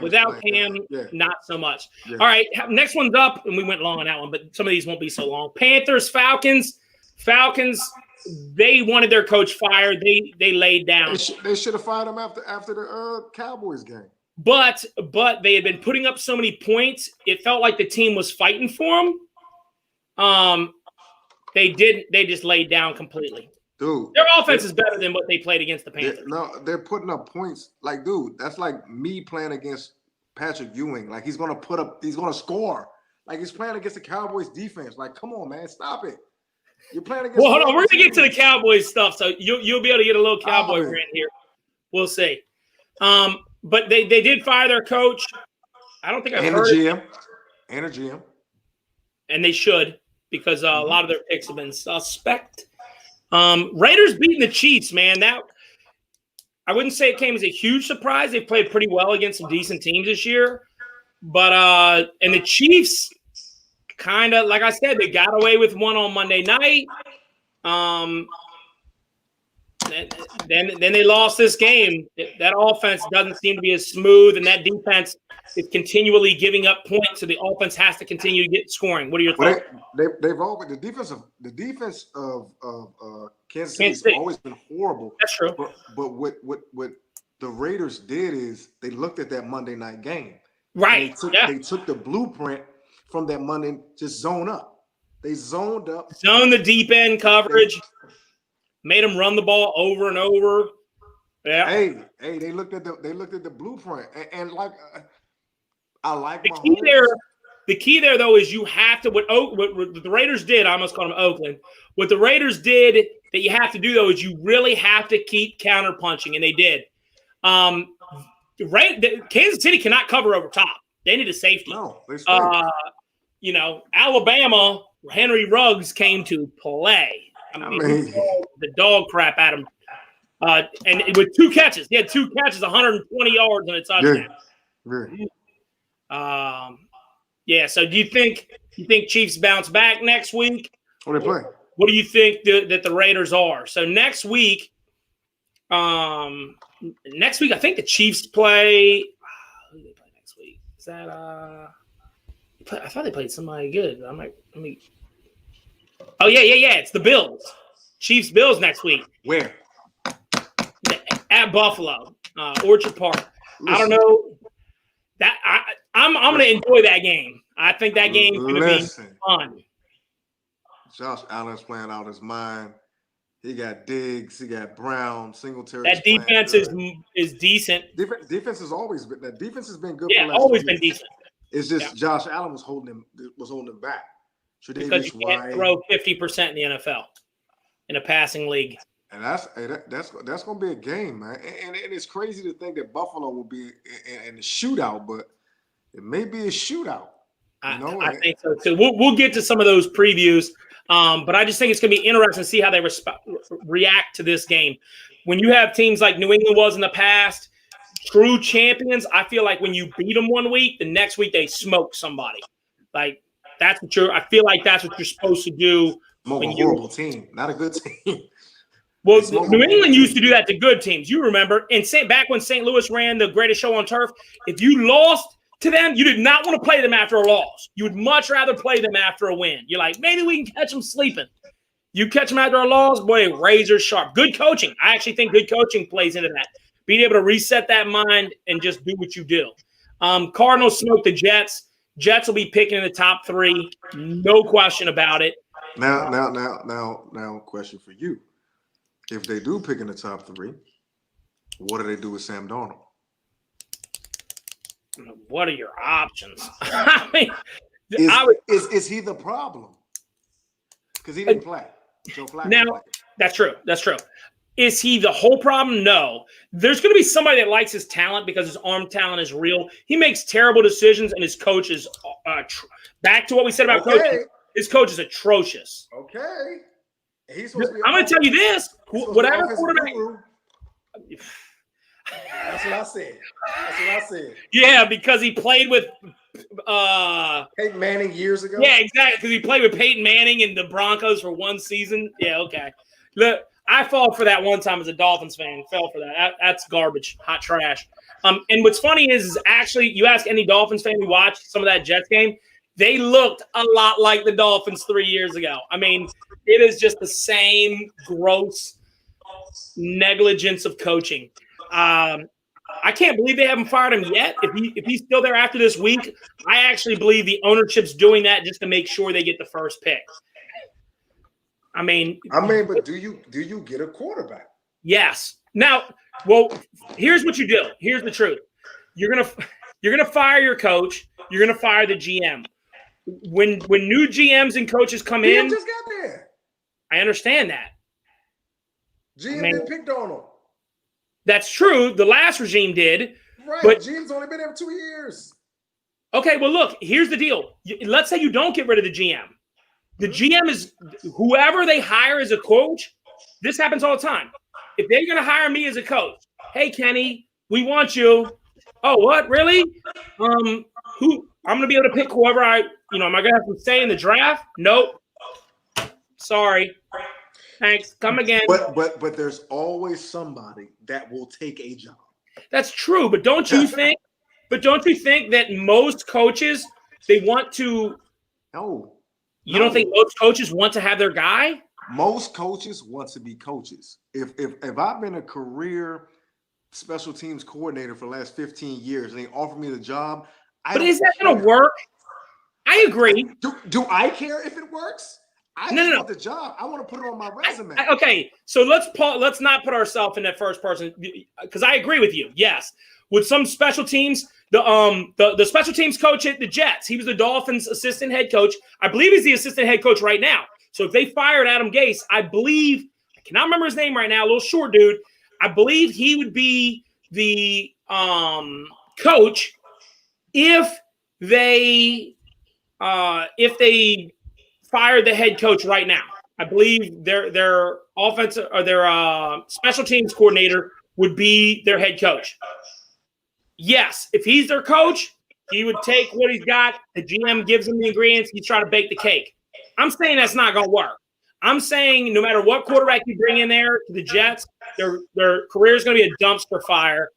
Without Cam, not so much. Yeah. All right. Next one's up, and we went long on that one, but some of these won't be so long. Panthers, Falcons. They wanted their coach fired. They laid down. They should have fired him after the Cowboys game. But they had been putting up so many points, it felt like the team was fighting for them. They just laid down completely. Dude, their offense is better than what they played against the Panthers. They're putting up points. Like, dude, that's like me playing against Patrick Ewing. Like, he's gonna score. Like, he's playing against the Cowboys defense. Like, come on, man, stop it. You're playing against. Well, hold on, we're gonna get to the Cowboys stuff, so you'll be able to get a little Cowboy rant here. We'll see. But they did fire their coach. I don't think I've heard GM. And a GM. And they should, because a lot of their picks have been suspect. Raiders beating the Chiefs, man. That I wouldn't say it came as a huge surprise. They've played pretty well against some decent teams this year. But and the Chiefs kind of, like I said, they got away with one on Monday night. Then they lost this game. That offense doesn't seem to be as smooth, and that defense is continually giving up points, so the offense has to continue to get scoring. What are your thoughts? They've always the defense of Kansas City has always been horrible. That's true. But what the Raiders did is they looked at that Monday night game. Right. They took the blueprint from that Monday, just zone up. They zoned up. Zone the deep end coverage. Made them run the ball over and over. Yeah. Hey, they looked at the blueprint, and like I like the key there. The key there, though, is you have to what the Raiders did. I almost called them Oakland. What the Raiders did that you have to do, though, is you really have to keep counterpunching, and they did. Kansas City cannot cover over top. They need a safety. No, Alabama, Henry Ruggs came to play. I mean, the dog crap at him. And with 2 catches. He had 2 catches, 120 yards and a touchdown. Yeah. So do you think Chiefs bounce back next week? What do they play? What do you think that the Raiders are? So next week, I think the Chiefs play. Who do they play next week? Is that I thought they played somebody good. Oh, yeah. It's the Bills. Chiefs-Bills next week. Where? At Buffalo, Orchard Park. Listen. I don't know. I'm going to enjoy that game. I think that game is going to be fun. Josh Allen's playing out his mind. He got Diggs. He got Brown. Singletary. That defense is decent. Defense has always been. That defense has been good. Yeah, always been decent. It's just Josh Allen was holding him back. Because you can't throw 50% in the NFL in a passing league. And that's going to be a game, man. And it's crazy to think that Buffalo will be in the shootout, but it may be a shootout. I think so too. We'll get to some of those previews, but I just think it's going to be interesting to see how they react to this game. When you have teams like New England was in the past, true champions, I feel like when you beat them one week, the next week they smoke somebody. Like, I feel like that's what you're supposed to do. A horrible team, not a good team. Well, New England used to do that to good teams. You remember, back when St. Louis ran the greatest show on turf, if you lost to them, you did not want to play them after a loss. You would much rather play them after a win. You're like, maybe we can catch them sleeping. You catch them after a loss, boy, razor sharp. Good coaching. I actually think good coaching plays into that. Being able to reset that mind and just do what you do. Cardinals smoke the Jets. Jets will be picking in the top 3, no question about it. Now, question for you: if they do pick in the top 3, what do they do with Sam Darnold? What are your options? I mean, is he the problem? Because he didn't play. Joe Flacco now, played. That's true. That's true. Is he the whole problem? No. There's going to be somebody that likes his talent because his arm talent is real. He makes terrible decisions, and his coach is back to what we said about coaching. His coach is atrocious. Okay. I'm going to tell you this. Whatever quarterback. That's what I said. Yeah, because he played with Peyton Manning years ago. Yeah, exactly. Because he played with Peyton Manning and the Broncos for one season. Yeah, okay. Look, I fall for that one time as a Dolphins fan. Fell for that. That's garbage, hot trash. And what's funny is actually, you ask any Dolphins fan who watched some of that Jets game, they looked a lot like the Dolphins 3 years ago. I mean, it is just the same gross negligence of coaching. I can't believe they haven't fired him yet. If he's still there after this week, I actually believe the ownership's doing that just to make sure they get the first pick. I mean, but do you get a quarterback? Yes. Now, well, here's what you do. Here's the truth. You're gonna fire your coach. You're gonna fire the GM. When new GMs and coaches come in, just got there. I understand that. GM didn't pick Donald. That's true. The last regime did. Right. But GM's only been there for 2 years. Okay, well, look, here's the deal. Let's say you don't get rid of the GM. The GM is whoever they hire as a coach. This happens all the time. If they're going to hire me as a coach, hey, Kenny, we want you. Oh, what? Really? Who? I'm going to be able to pick whoever am I going to have to stay in the draft? Nope. Sorry. Thanks. Come again. But there's always somebody that will take a job. That's true, but don't you think? But don't you think that most coaches they want to? No. You don't think most coaches want to have their guy? Most coaches want to be coaches. If I've been a career special teams coordinator for the last 15 years and they offer me the job, but is that going to work? I agree. Do I care if it works? I just want the job. I want to put it on my resume. Okay, so let's not put ourselves in that first person because I agree with you. Yes, with some special teams, the special teams coach at the Jets, he was the Dolphins' assistant head coach. I believe he's the assistant head coach right now. So if they fired Adam Gase, I cannot remember his name right now, a little short dude. I believe he would be the coach if they fired the head coach right now. I believe their offensive or their special teams coordinator would be their head coach. Yes, if he's their coach, he would take what he's got. The GM gives him the ingredients. He's trying to bake the cake. I'm saying that's not going to work. I'm saying no matter what quarterback you bring in there to the Jets, their career is going to be a dumpster fire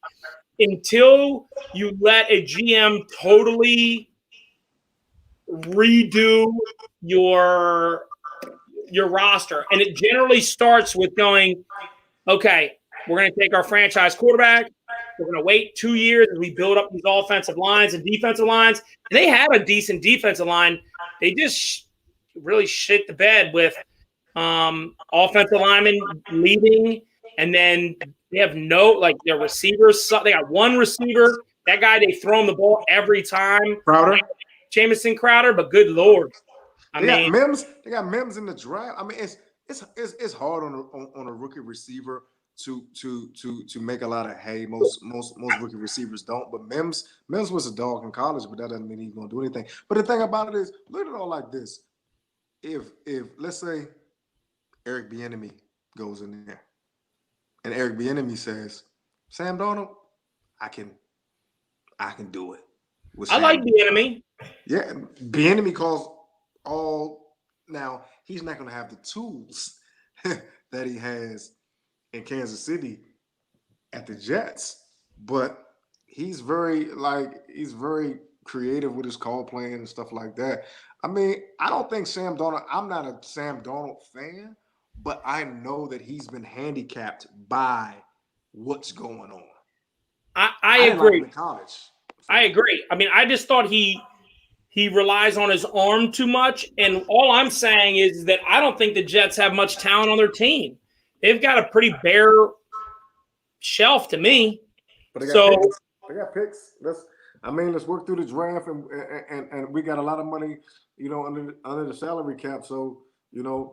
until you let a GM totally redo your roster. And it generally starts with going, okay, we're going to take our franchise quarterback. We're going to wait 2 years as we build up these offensive lines and defensive lines. And they had a decent defensive line. They just really shit the bed with offensive linemen leaving. And then they have their receivers. They got one receiver. That guy, they throw him the ball every time. Crowder. Jamison Crowder, but good Lord. They got Mims in the draft. I mean, it's hard on a rookie receiver to make a lot of hay. Most rookie receivers don't. But Mims was a dog in college, but that doesn't mean he's gonna do anything. But the thing about it is, look at it all like this. If let's say Eric Bieniemy goes in there, and Eric Bieniemy says, Sam Darnold, I can do it. I like Bieniemy. Yeah, Bieniemy calls all. Now he's not going to have the tools that he has in Kansas City at the Jets, but he's very creative with his call playing and stuff like that. I mean, I don't think Sam Darnold. I'm not a Sam Darnold fan, but I know that he's been handicapped by what's going on. I agree. In college. I agree. I mean, I just thought he relies on his arm too much. And all I'm saying is that I don't think the Jets have much talent on their team. They've got a pretty bare shelf to me. But they got picks. Let's work through the draft, and we got a lot of money, under the salary cap. So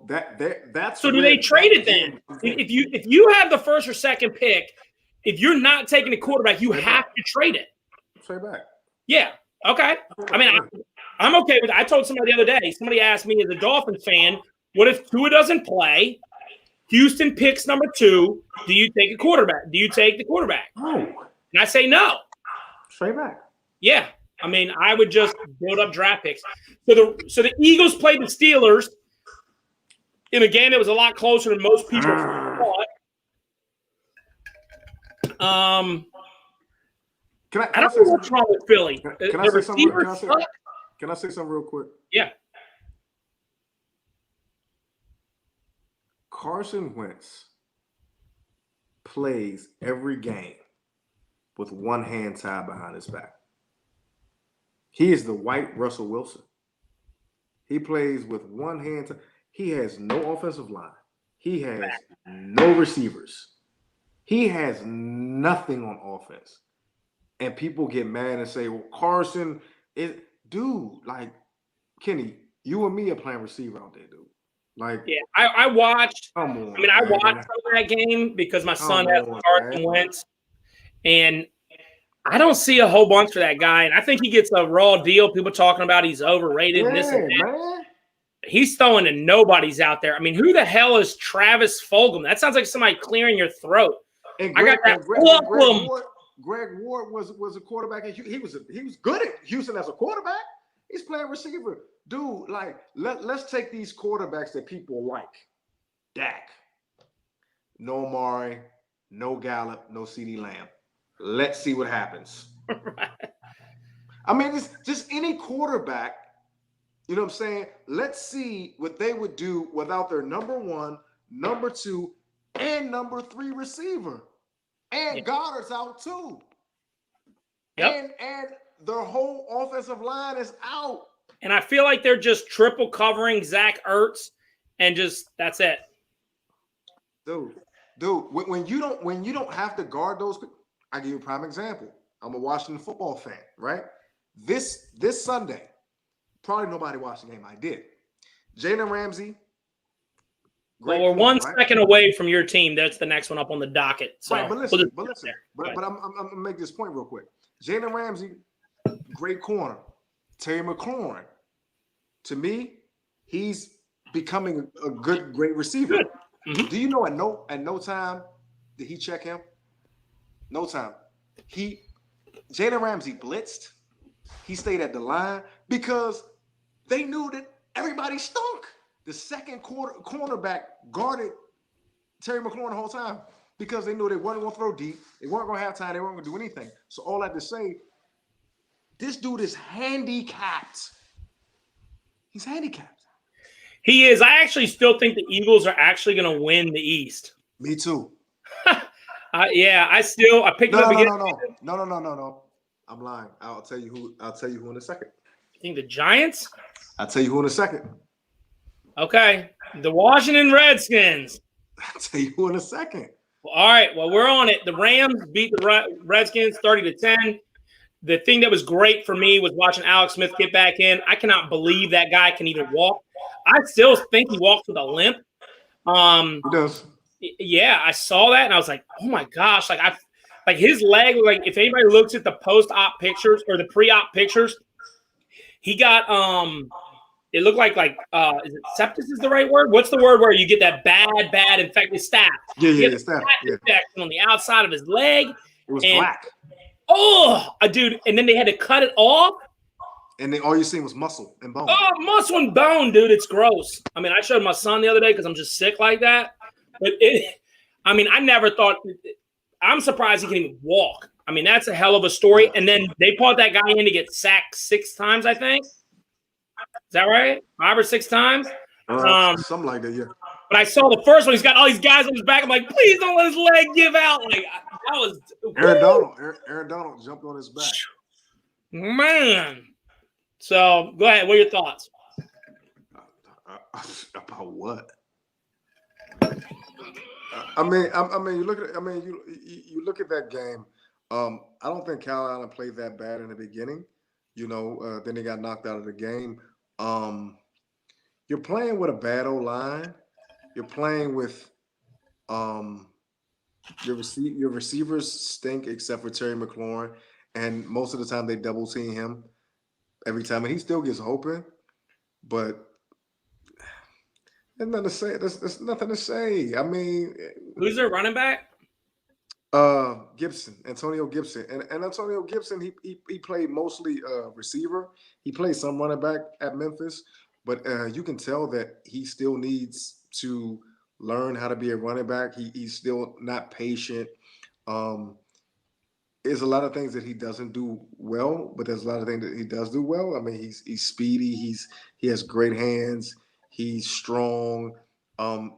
that's. So do they trade it then? If you have the first or second pick, if you're not taking a quarterback, you have to trade it. Trade back. Yeah. Okay. I mean, I'm okay with it. I told somebody the other day, somebody asked me as a Dolphins fan, what if Tua doesn't play? Houston picks number 2. Do you take a quarterback? Do you take the quarterback? No. And I say no. Trade back. Yeah. I mean, I would just build up draft picks. So the Eagles played the Steelers in a game that was a lot closer than most people thought. I don't know what's wrong with Philly. Can I say something real quick? Yeah. Carson Wentz plays every game with one hand tied behind his back. He is the white Russell Wilson. He plays with one hand. He has no offensive line. He has no receivers. He has nothing on offense. And people get mad and say, well, Carson is, dude, like, Kenny, you and me are playing receiver out there, dude. Like, yeah, I watched. Come on, I watched some of that game because my son has Carson Wentz, and I don't see a whole bunch for that guy. And I think he gets a raw deal. People talking about he's overrated and this and that. Man. He's throwing to nobody's out there. I mean, who the hell is Travis Fulgham? That sounds like somebody clearing your throat. And I got that. Greg Ward was a quarterback. He was good at Houston as a quarterback. He's playing receiver. Dude, like, let's take these quarterbacks that people like. Dak. No Amari, no Gallup, no CeeDee Lamb. Let's see what happens. Right. I mean, it's just any quarterback, you know what I'm saying? Let's see what they would do without their number 1, number 2, and number 3 receiver. And Goddard's out too. Yep. And their whole offensive line is out. And I feel like they're just triple covering Zach Ertz, and just that's it. Dude, when you don't have to guard those, I give you a prime example. I'm a Washington football fan, right? This Sunday, probably nobody watched the game. I did. Jalen Ramsey. Well, we're one second away from your team. That's the next one up on the docket. So right, but listen, but I'm gonna make this point real quick. Jalen Ramsey, great corner. Terry McLaurin, to me, he's becoming a great receiver. Mm-hmm. Do you know at no time did he check him? No time. Jalen Ramsey blitzed. He stayed at the line because they knew that everybody stunk. The second cornerback guarded Terry McLaurin the whole time because they knew they weren't going to throw deep. They weren't going to have time. They weren't going to do anything. So all I have to say, this dude is handicapped. He's handicapped. He is. I actually still think the Eagles are actually going to win the East. Me too. Yeah, I picked no, up. No. I'm lying. I'll tell you who in a second. You think the Giants? I'll tell you who in a second. Okay. The Washington Redskins. I'll tell you who in a second. Well, all right. Well, we're on it. The Rams beat the Redskins 30-10. The thing that was great for me was watching Alex Smith get back in. I cannot believe that guy can even walk. I still think he walks with a limp. He does. Yeah, I saw that and I was like, oh my gosh, like his leg, like if anybody looks at the post-op pictures or the pre-op pictures, he got it looked like is it sepsis is the right word? What's the word where you get that bad infected staph? Yeah, staph. Infection on the outside of his leg. It was black. Oh, dude, and then they had to cut it off. And then all you seen was muscle and bone. Oh, muscle and bone, dude. It's gross. I mean, I showed my son the other day because I'm just sick like that. But I never thought – I'm surprised he can even walk. I mean, that's a hell of a story. And then they brought that guy in to get sacked 6 times, I think. Is that right? 5 or 6 times? Something like that, yeah. But I saw the first one. He's got all these guys on his back. I'm like, please don't let his leg give out. Like, that was – Aaron Donald jumped on his back. Man. So, go ahead. What are your thoughts? About what? I mean, you look at. You look at that game. I don't think Cal Allen played that bad in the beginning. You know, then he got knocked out of the game. You're playing with a bad O-line. You're playing with your receivers stink except for Terry McLaurin, and most of the time they double team him every time, and he still gets open, but. There's nothing to say. There's nothing to say. I mean, who's their running back? Antonio Gibson, and Antonio Gibson. He played mostly receiver. He played some running back at Memphis, but you can tell that he still needs to learn how to be a running back. He's still not patient. There's a lot of things that he doesn't do well, but there's a lot of things that he does do well. I mean, he's speedy. He has great hands. He's strong.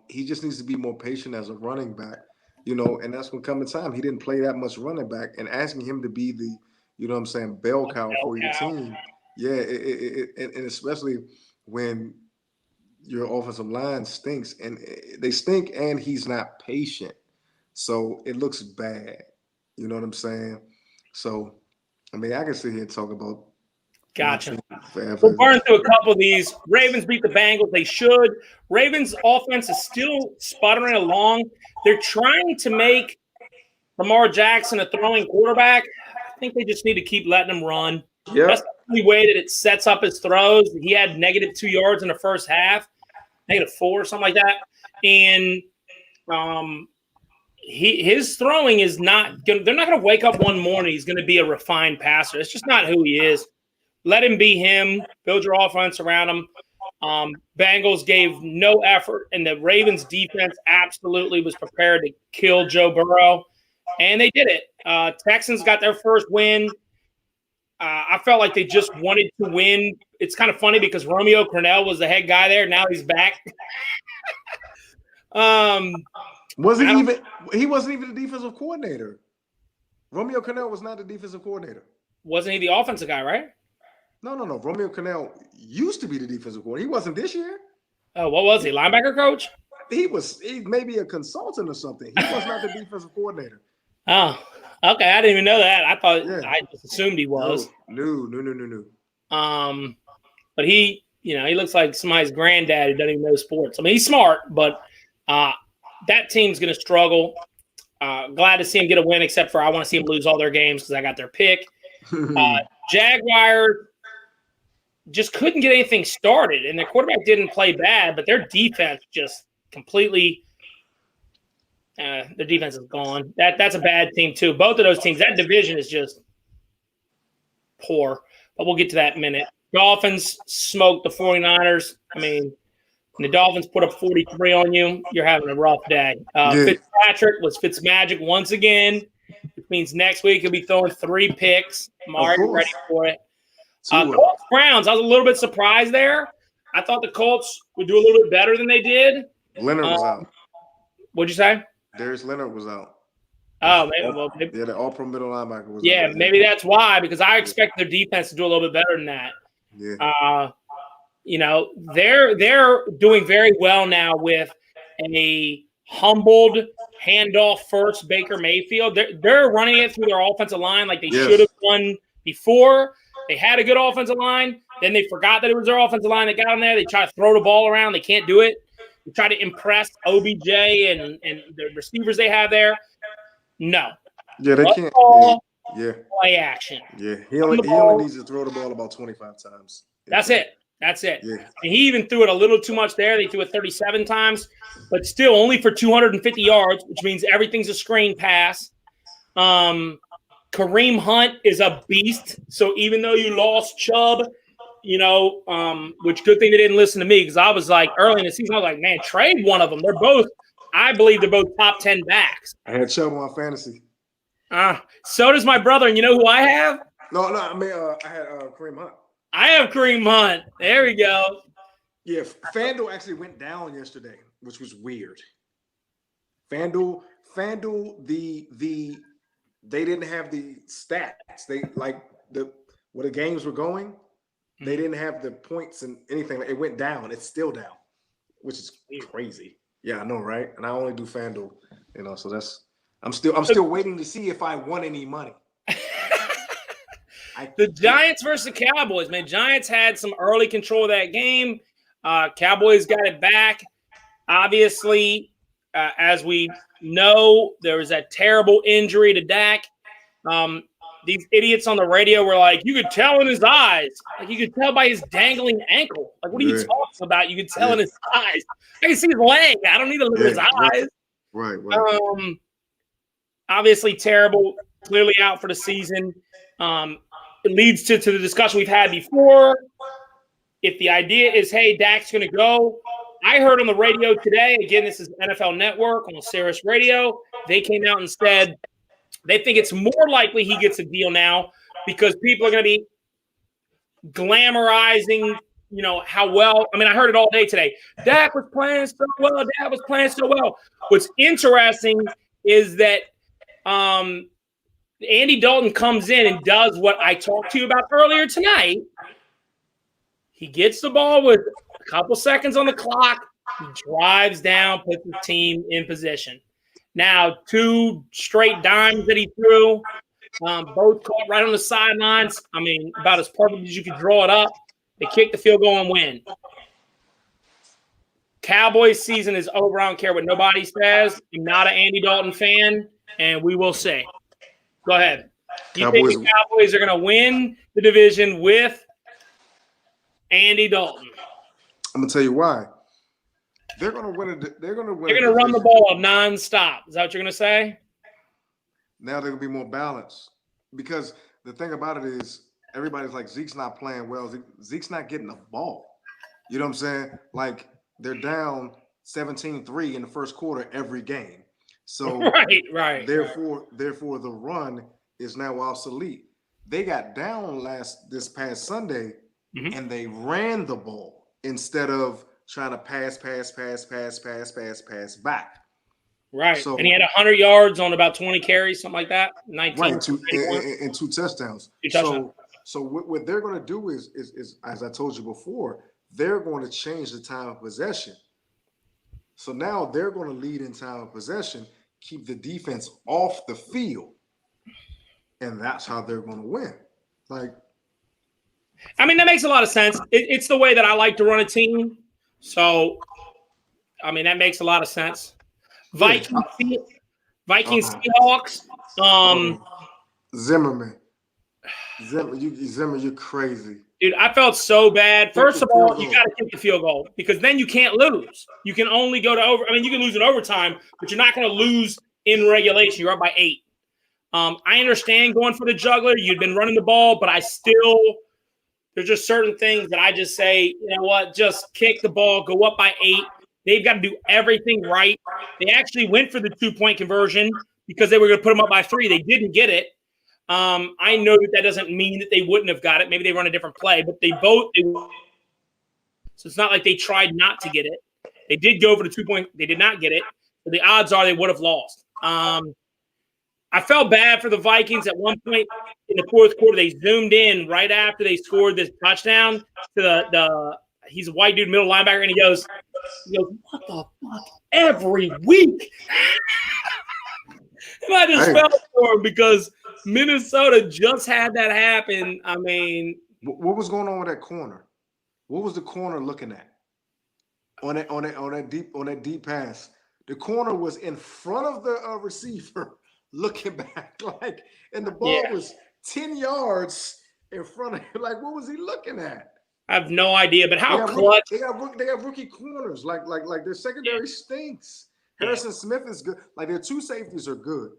He just needs to be more patient as a running back. and that's when coming time. He didn't play that much running back, and asking him to be the, bell cow for your team. Yeah, and especially when your offensive line stinks, and they stink, and he's not patient. So it looks bad. You know what I'm saying? So, I mean, I can sit here and talk about. Gotcha. We'll burn through a couple of these. Ravens beat the Bengals. They should. Ravens' offense is still sputtering along. They're trying to make Lamar Jackson a throwing quarterback. I think they just need to keep letting him run. Yep. That's the only way that it sets up his throws. He had -2 yards in the first half, -4 or something like that. And his throwing is not – they're not going to wake up one morning. He's going to be a refined passer. It's just not who he is. Let him be him. Build your offense around him. Bengals gave no effort, and the Ravens defense absolutely was prepared to kill Joe Burrow, and they did it. Texans got their first win. I felt like they just wanted to win. It's kind of funny because Romeo Crennel was the head guy there. Now he's back. He wasn't even the defensive coordinator. Romeo Crennel was not the defensive coordinator. Wasn't he the offensive guy, right? No. Romeo Crennel used to be the defensive coordinator. He wasn't this year. Oh, what was he? Linebacker coach? He maybe a consultant or something. He was not the defensive coordinator. Oh, okay. I didn't even know that. I just assumed he was. No. But he looks like somebody's granddad who doesn't even know sports. I mean, he's smart, but that team's going to struggle. Glad to see him get a win, except for I want to see him lose all their games because I got their pick. Jaguars just couldn't get anything started, and their quarterback didn't play bad, but their defense just completely their defense is gone. That's a bad team too. Both of those teams, that division is just poor, but we'll get to that in a minute. Dolphins smoked the 49ers. I mean, when the Dolphins put up 43 on you, you're having a rough day. Fitzpatrick was Fitzmagic once again, which means next week he'll be throwing 3 picks. I'm already ready for it. Colts Browns, I was a little bit surprised there. I thought the Colts would do a little bit better than they did. Leonard was out. What'd you say? Darius Leonard was out. Oh, maybe. Yeah, the all-pro middle linebacker was out. Yeah, maybe that's why, because I expect their defense to do a little bit better than that. Yeah. They're doing very well now with a humbled handoff first Baker Mayfield. They're running it through their offensive line like they should have done before. They had a good offensive line. Then they forgot that it was their offensive line that got them there. They try to throw the ball around. They can't do it. They try to impress OBJ and the receivers they have there. No. Yeah, they can't. Play action. Yeah, he only needs to throw the ball about 25 times. That's it. Yeah. And he even threw it a little too much there. They threw it 37 times, but still only for 250 yards, which means everything's a screen pass. Kareem Hunt is a beast. So even though you lost Chubb, which good thing they didn't listen to me because I was like early in the season, I was like, man, trade one of them. I believe they're both top 10 backs. I had Chubb on fantasy. So does my brother. And you know who I have? No, I mean, I had Kareem Hunt. I have Kareem Hunt. There we go. Yeah, FanDuel actually went down yesterday, which was weird. FanDuel, they didn't have the stats. They where the games were going. They didn't have the points and anything. It went down. It's still down, which is crazy. Yeah, I know, right? And I only do FanDuel, so that's. I'm still waiting to see if I won any money. The Giants versus the Cowboys, man. Giants had some early control of that game. Cowboys got it back. Obviously, as we know, there was that terrible injury to Dak. These idiots on the radio were like, you could tell in his eyes. Like, you could tell by his dangling ankle. Like, what are you talking about? You could tell in his eyes. I can see his leg. I don't need to look at his eyes. Right. Obviously terrible. Clearly out for the season. It leads to the discussion we've had before. If the idea is, hey, Dak's going to go, I heard on the radio today, again, this is NFL Network on Sirius Radio, they came out and said they think it's more likely he gets a deal now because people are going to be glamorizing, how well. I mean, I heard it all day today. Dak was playing so well. What's interesting is that Andy Dalton comes in and does what I talked to you about earlier tonight. He gets the ball with a couple seconds on the clock. He drives down, puts the team in position. Now, 2 straight dimes that he threw, both caught right on the sidelines. I mean, about as perfect as you could draw it up. They kick the field goal and win. Cowboys season is over. I don't care what nobody says. I'm not an Andy Dalton fan, and we will see. Go ahead. Do you think the Cowboys are going to win the division with Andy Dalton? I'm gonna tell you why. They're gonna win it. They're gonna run the ball nonstop. Is that what you're gonna say? Now they're gonna be more balanced because the thing about it is everybody's like Zeke's not playing well. Zeke's not getting the ball. You know what I'm saying? Like they're down 17-3 in the first quarter every game. So right. Therefore, the run is now obsolete. They got down this past Sunday, and they ran the ball instead of trying to pass back. Right. So, and he had 100 yards on about 20 carries, something like that. 19. Right. And 2 touchdowns. So what they're going to do is, as I told you before, they're going to change the time of possession. So now they're going to lead in time of possession, keep the defense off the field, and that's how they're going to win. I mean, that makes a lot of sense. It's the way that I like to run a team. So, I mean, that makes a lot of sense. Vikings, Seahawks. Zimmerman, you're crazy. Dude, I felt so bad. First of all, you got to kick the field goal because then you can't lose. You can only go to you can lose in overtime, but you're not going to lose in regulation. You're up by 8. I understand going for the juggler. You've been running the ball, but there's just certain things that I just say, you know what, just kick the ball, go up by 8. They've got to do everything right. They actually went for the 2-point conversion because they were going to put them up by 3. They didn't get it. I know that doesn't mean that they wouldn't have got it. Maybe they run a different play, but so it's not like they tried not to get it. They did go for the 2-point. They did not get it. But the odds are they would have lost. I felt bad for the Vikings at one point in the fourth quarter. They zoomed in right after they scored this touchdown to he's a white dude, middle linebacker, and he goes, what the fuck? Every week. And I just felt for him because Minnesota just had that happen. I mean, what was going on with that corner? What was the corner looking at on that deep pass? The corner was in front of the receiver, looking back, and the ball was 10 yards in front of him. Like, what was he looking at? I have no idea, but how clutch. They have rookie corners. Like their secondary stinks. Harrison Smith is good. Like their 2 safeties are good.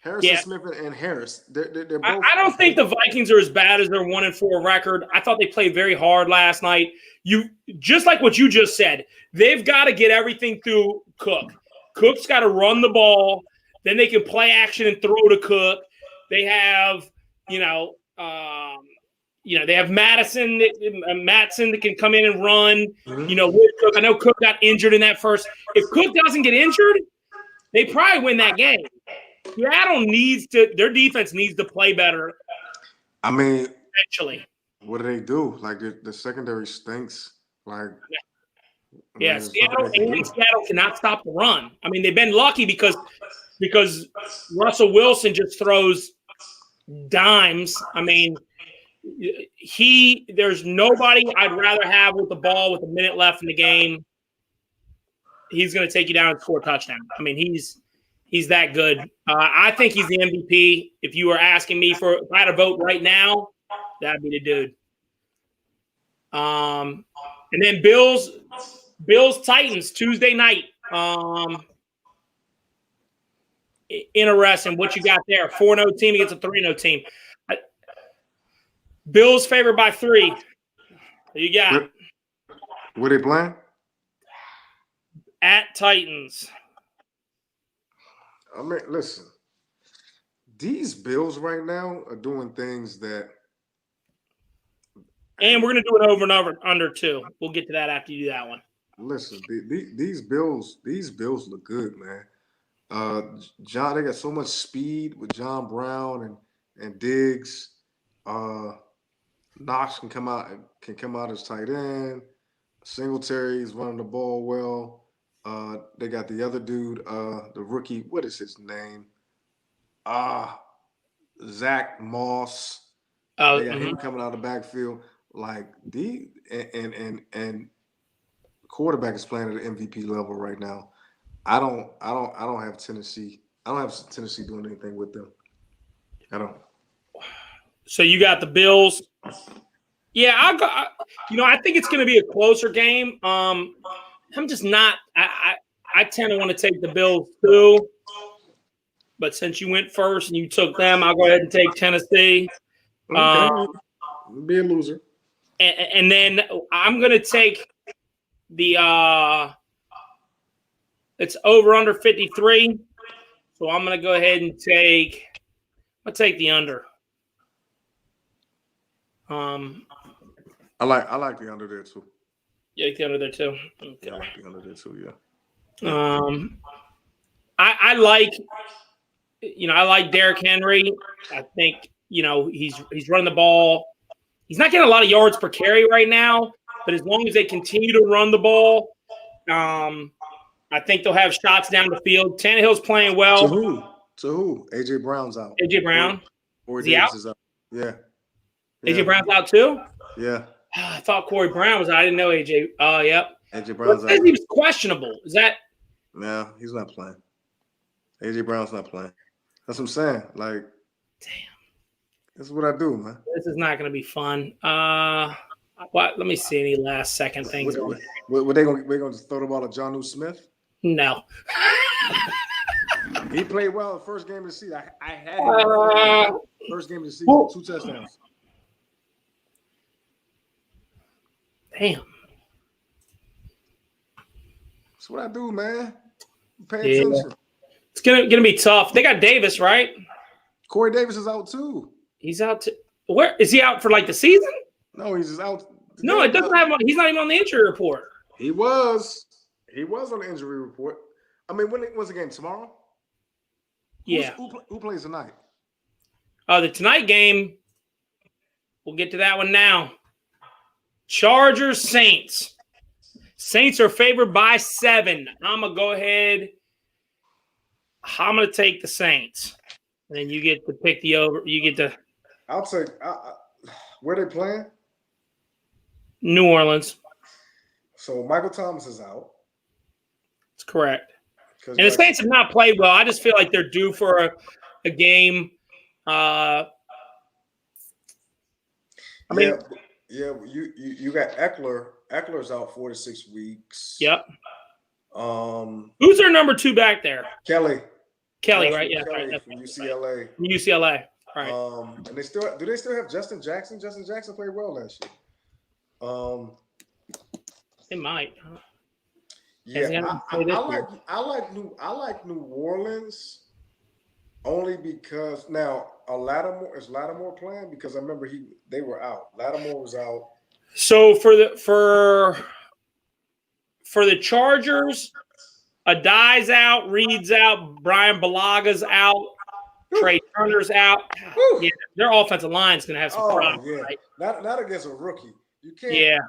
Harrison Smith and Harris. They're both. I don't think the Vikings are as bad as their 1-4 record. I thought they played very hard last night. Just like what you just said, they've got to get everything through Cook. Cook's got to run the ball. Then they can play action and throw to Cook. They have, they have Matson that can come in and run. With Cook. I know Cook got injured in that first. If Cook doesn't get injured, they probably win that game. Seattle their defense needs to play better. I mean, eventually. What do they do? Like the secondary stinks. Seattle cannot stop the run. I mean, they've been lucky because Russell Wilson just throws dimes. I mean, there's nobody I'd rather have with the ball with a minute left in the game. He's going to take you down and score a touchdown. I mean, he's that good. I think he's the MVP. If you were asking me if I had a vote right now, that'd be the dude. And then Bills Titans Tuesday night. Interesting. What you got there? 4-0 team against a 3-0 team. Bills favored by 3. You got. Were they playing? At Titans. I mean, listen. These Bills right now are doing things that. And we're going to do it over and over under too. We'll get to that after you do that one. Listen, these Bills look good, man. John, they got so much speed with John Brown and Diggs. Knox can come out as tight end. Singletary's running the ball well. They got the other dude, the rookie. What is his name? Ah, Zach Moss. They got him coming out of the backfield. Like and quarterback is playing at an MVP level right now. I don't have Tennessee. I don't have Tennessee doing anything with them. I don't. So you got the Bills. Yeah, I think it's going to be a closer game. I'm just not. I tend to want to take the Bills too. But since you went first and you took them, I'll go ahead and take Tennessee. Okay. Be a loser. And then I'm going to take the it's over under 53. So I'm going to go ahead and take the under. I like the under there too. You like the under there too? Okay. Yeah, I like the under there too, yeah. I like Derrick Henry. I think, he's running the ball. He's not getting a lot of yards per carry right now, but as long as they continue to run the ball, I think they'll have shots down the field. Tannehill's playing well. To who? AJ Brown's out. AJ Brown? Corey Davis is out. Yeah. AJ Brown's out too? Yeah. I thought Corey Brown was out. I didn't know AJ. Oh, yep. AJ Brown's out. He was questionable. Is that? No, he's not playing. AJ Brown's not playing. That's what I'm saying. Like, damn. This is what I do, man. This is not going to be fun. Let me see any last second things. We're gonna just throw the ball at Jonnu Smith? No. He played well the first game of the season. I had him first game of the season, 2 touchdowns. Damn. That's what I do, man. Pay attention. It's gonna be tough. They got Davis, right? Corey Davis is out too. He's out too. Where is he out for like the season? No, he's just out. No, it doesn't have. He's not even on the injury report. He was on the injury report. I mean, when's the game? Tomorrow? Yeah. Who plays tonight? The tonight game. We'll get to that one now. Chargers Saints. Saints are favored by 7. I'm gonna go ahead. I'm gonna take the Saints, and then you get to pick the over. You get to. I'll take. Where they playing? New Orleans. So Michael Thomas is out. That's correct. And the Saints have not played well. I just feel like they're due for a game. I mean, you got Eckler. Eckler's out 4 to 6 weeks. Yep. Who's their number 2 back there? Kelly, right? Yeah, Kelly right. from UCLA. UCLA, right? And they still have Justin Jackson? Justin Jackson played well last year. They might. Yeah, I like New Orleans only because now is Lattimore playing? Because I remember they were out. Lattimore was out. So for the Chargers, Adai's out, Reed's out, Brian Balaga's out, Trey Turner's out. Yeah, their offensive line is going to have some problems. Yeah. Right? Not against a rookie. You can't. Yeah.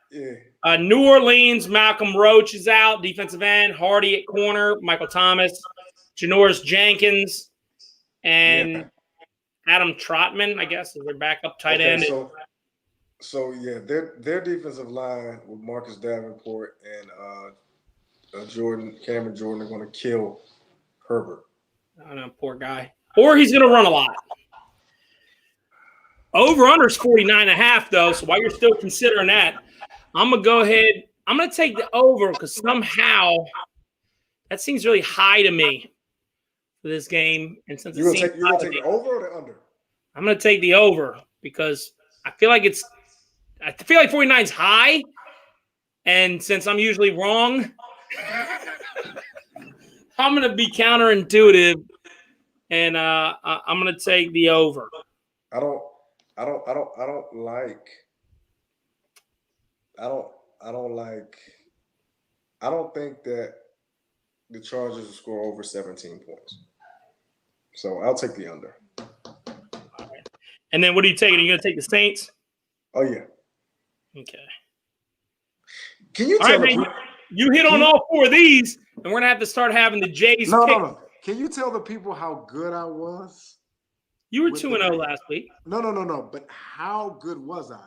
Yeah. New Orleans, Malcolm Roach is out, defensive end, Hardy at corner, Michael Thomas, Janoris Jenkins, and Adam Trotman, I guess, is their backup tight end. So yeah, their defensive line with Marcus Davenport and Cameron Jordan are going to kill Herbert. I know, poor guy. Or he's going to run a lot. Over-under is 49.5, though, so while you're still considering that, I'm going to go ahead. I'm going to take the over because somehow that seems really high to me for this game. And since you're going to take the over or the under? I'm going to take the over because I feel like 49 is high. And since I'm usually wrong, I'm going to be counterintuitive, and I'm going to take the over. I don't think that the Chargers will score over 17 points. So I'll take the under. All right. And then what are you taking? Are you going to take the Saints? Oh, yeah. Okay. Can you all tell right, man, you hit on all four of these, and we're going to have to start having the Jays pick. No. Can you tell the people how good I was? You were 2-0 last week. No. But how good was I?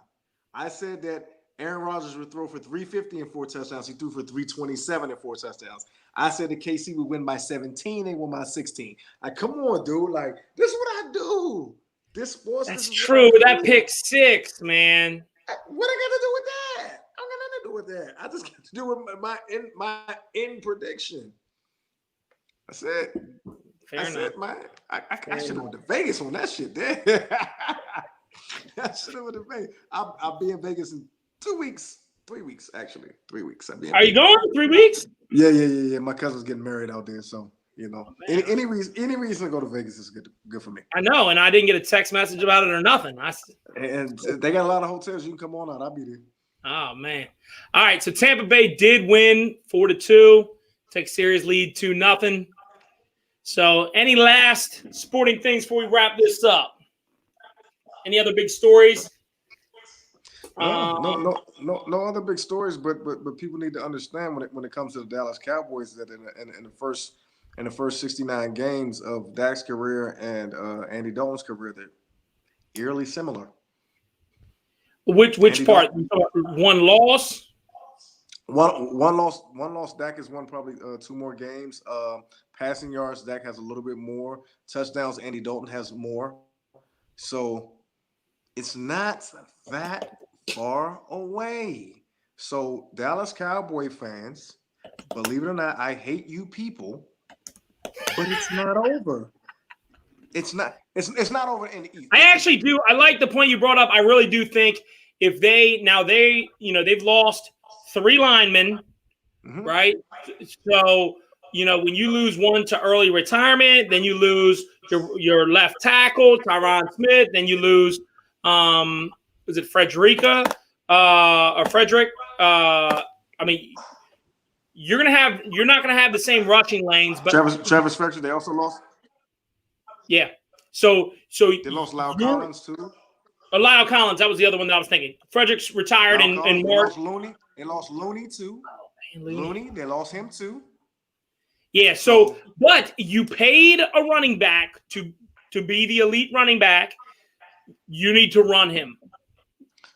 I said that Aaron Rodgers would throw for 350 and 4 touchdowns. He threw for 327 and 4 touchdowns. I said that KC would win by 17. They won by 16. Like, come on, dude. Like, this is what I do. This sports. That's true. That pick 6, man. What I got to do with that? I got nothing to do with that. I just got to do with my end prediction. I said, Fair enough. man, I should have went to Vegas on that shit there. I should have went to Vegas. I'll be in Vegas in 2 weeks. 3 weeks, actually. 3 weeks. Are you going 3 weeks? Yeah. My cousin's getting married out there, so any reason to go to Vegas is good for me. I know, and I didn't get a text message about it or nothing. And they got a lot of hotels. You can come on out. I'll be there. Oh man! All right, so Tampa Bay did win 4-2, take a series lead 2-0. So, any last sporting things before we wrap this up? Any other big stories? No other big stories, but people need to understand when it comes to the Dallas Cowboys that in the first 69 games of Dak's career and Andy Dalton's career, they're eerily similar. Which part? One loss? One loss. Dak has won probably 2 more games. Passing yards, Dak has a little bit more. Touchdowns, Andy Dalton has more. So it's not that far away. So Dallas Cowboy fans, believe it or not, I hate you people, but it's not over. It's not over in the East. I actually do. I like the point you brought up. I really do think if they've lost 3 linemen, right? So, when you lose one to early retirement, then you lose your left tackle, Tyron Smith, then you lose is it Frederica or Frederick? I mean, you're not gonna have the same rushing lanes, but Travis Frederick, they also lost. Yeah. So they lost Lyle Collins too. Lyle Collins, that was the other one that I was thinking. Frederick's retired in March. They lost Looney too. Looney, they lost him too. Yeah, so but you paid a running back to be the elite running back. You need to run him.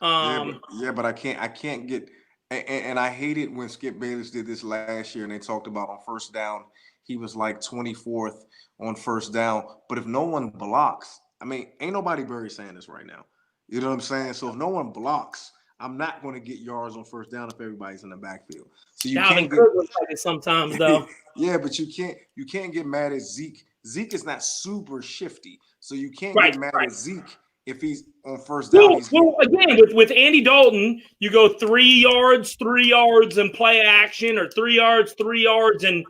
But I can't get and I hate it when Skip Bayless did this last year and they talked about on first down. He was like 24th on first down. But if no one blocks, I mean, ain't nobody Barry Sanders right now. You know what I'm saying? So if no one blocks, I'm not going to get yards on first down if everybody's in the backfield. So you can't get like it sometimes though. Yeah, but you can't get mad at Zeke. Zeke is not super shifty, so you can't get mad at Zeke if he's on first down. Well, again, with Andy Dalton, you go 3 yards, and play action, or 3 yards, and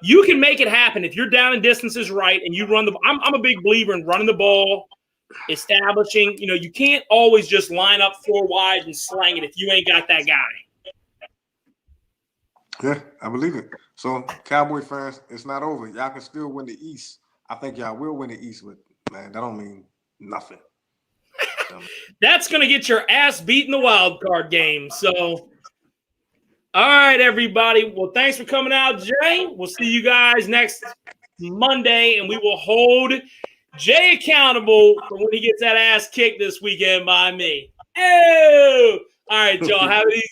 you can make it happen if you're down in distances right and you run the. I'm a big believer in running the ball, establishing. You can't always just line up 4 wide and slang it if you ain't got that guy. Yeah, I believe it. So, Cowboy fans, it's not over. Y'all can still win the East. I think y'all will win the East, but man, that don't mean nothing. That's gonna get your ass beat in the wild card game. So, all right, everybody. Well, thanks for coming out, Jay. We'll see you guys next Monday, and we will hold Jay accountable for when he gets that ass kicked this weekend by me. Oh, all right, y'all. Have it easy.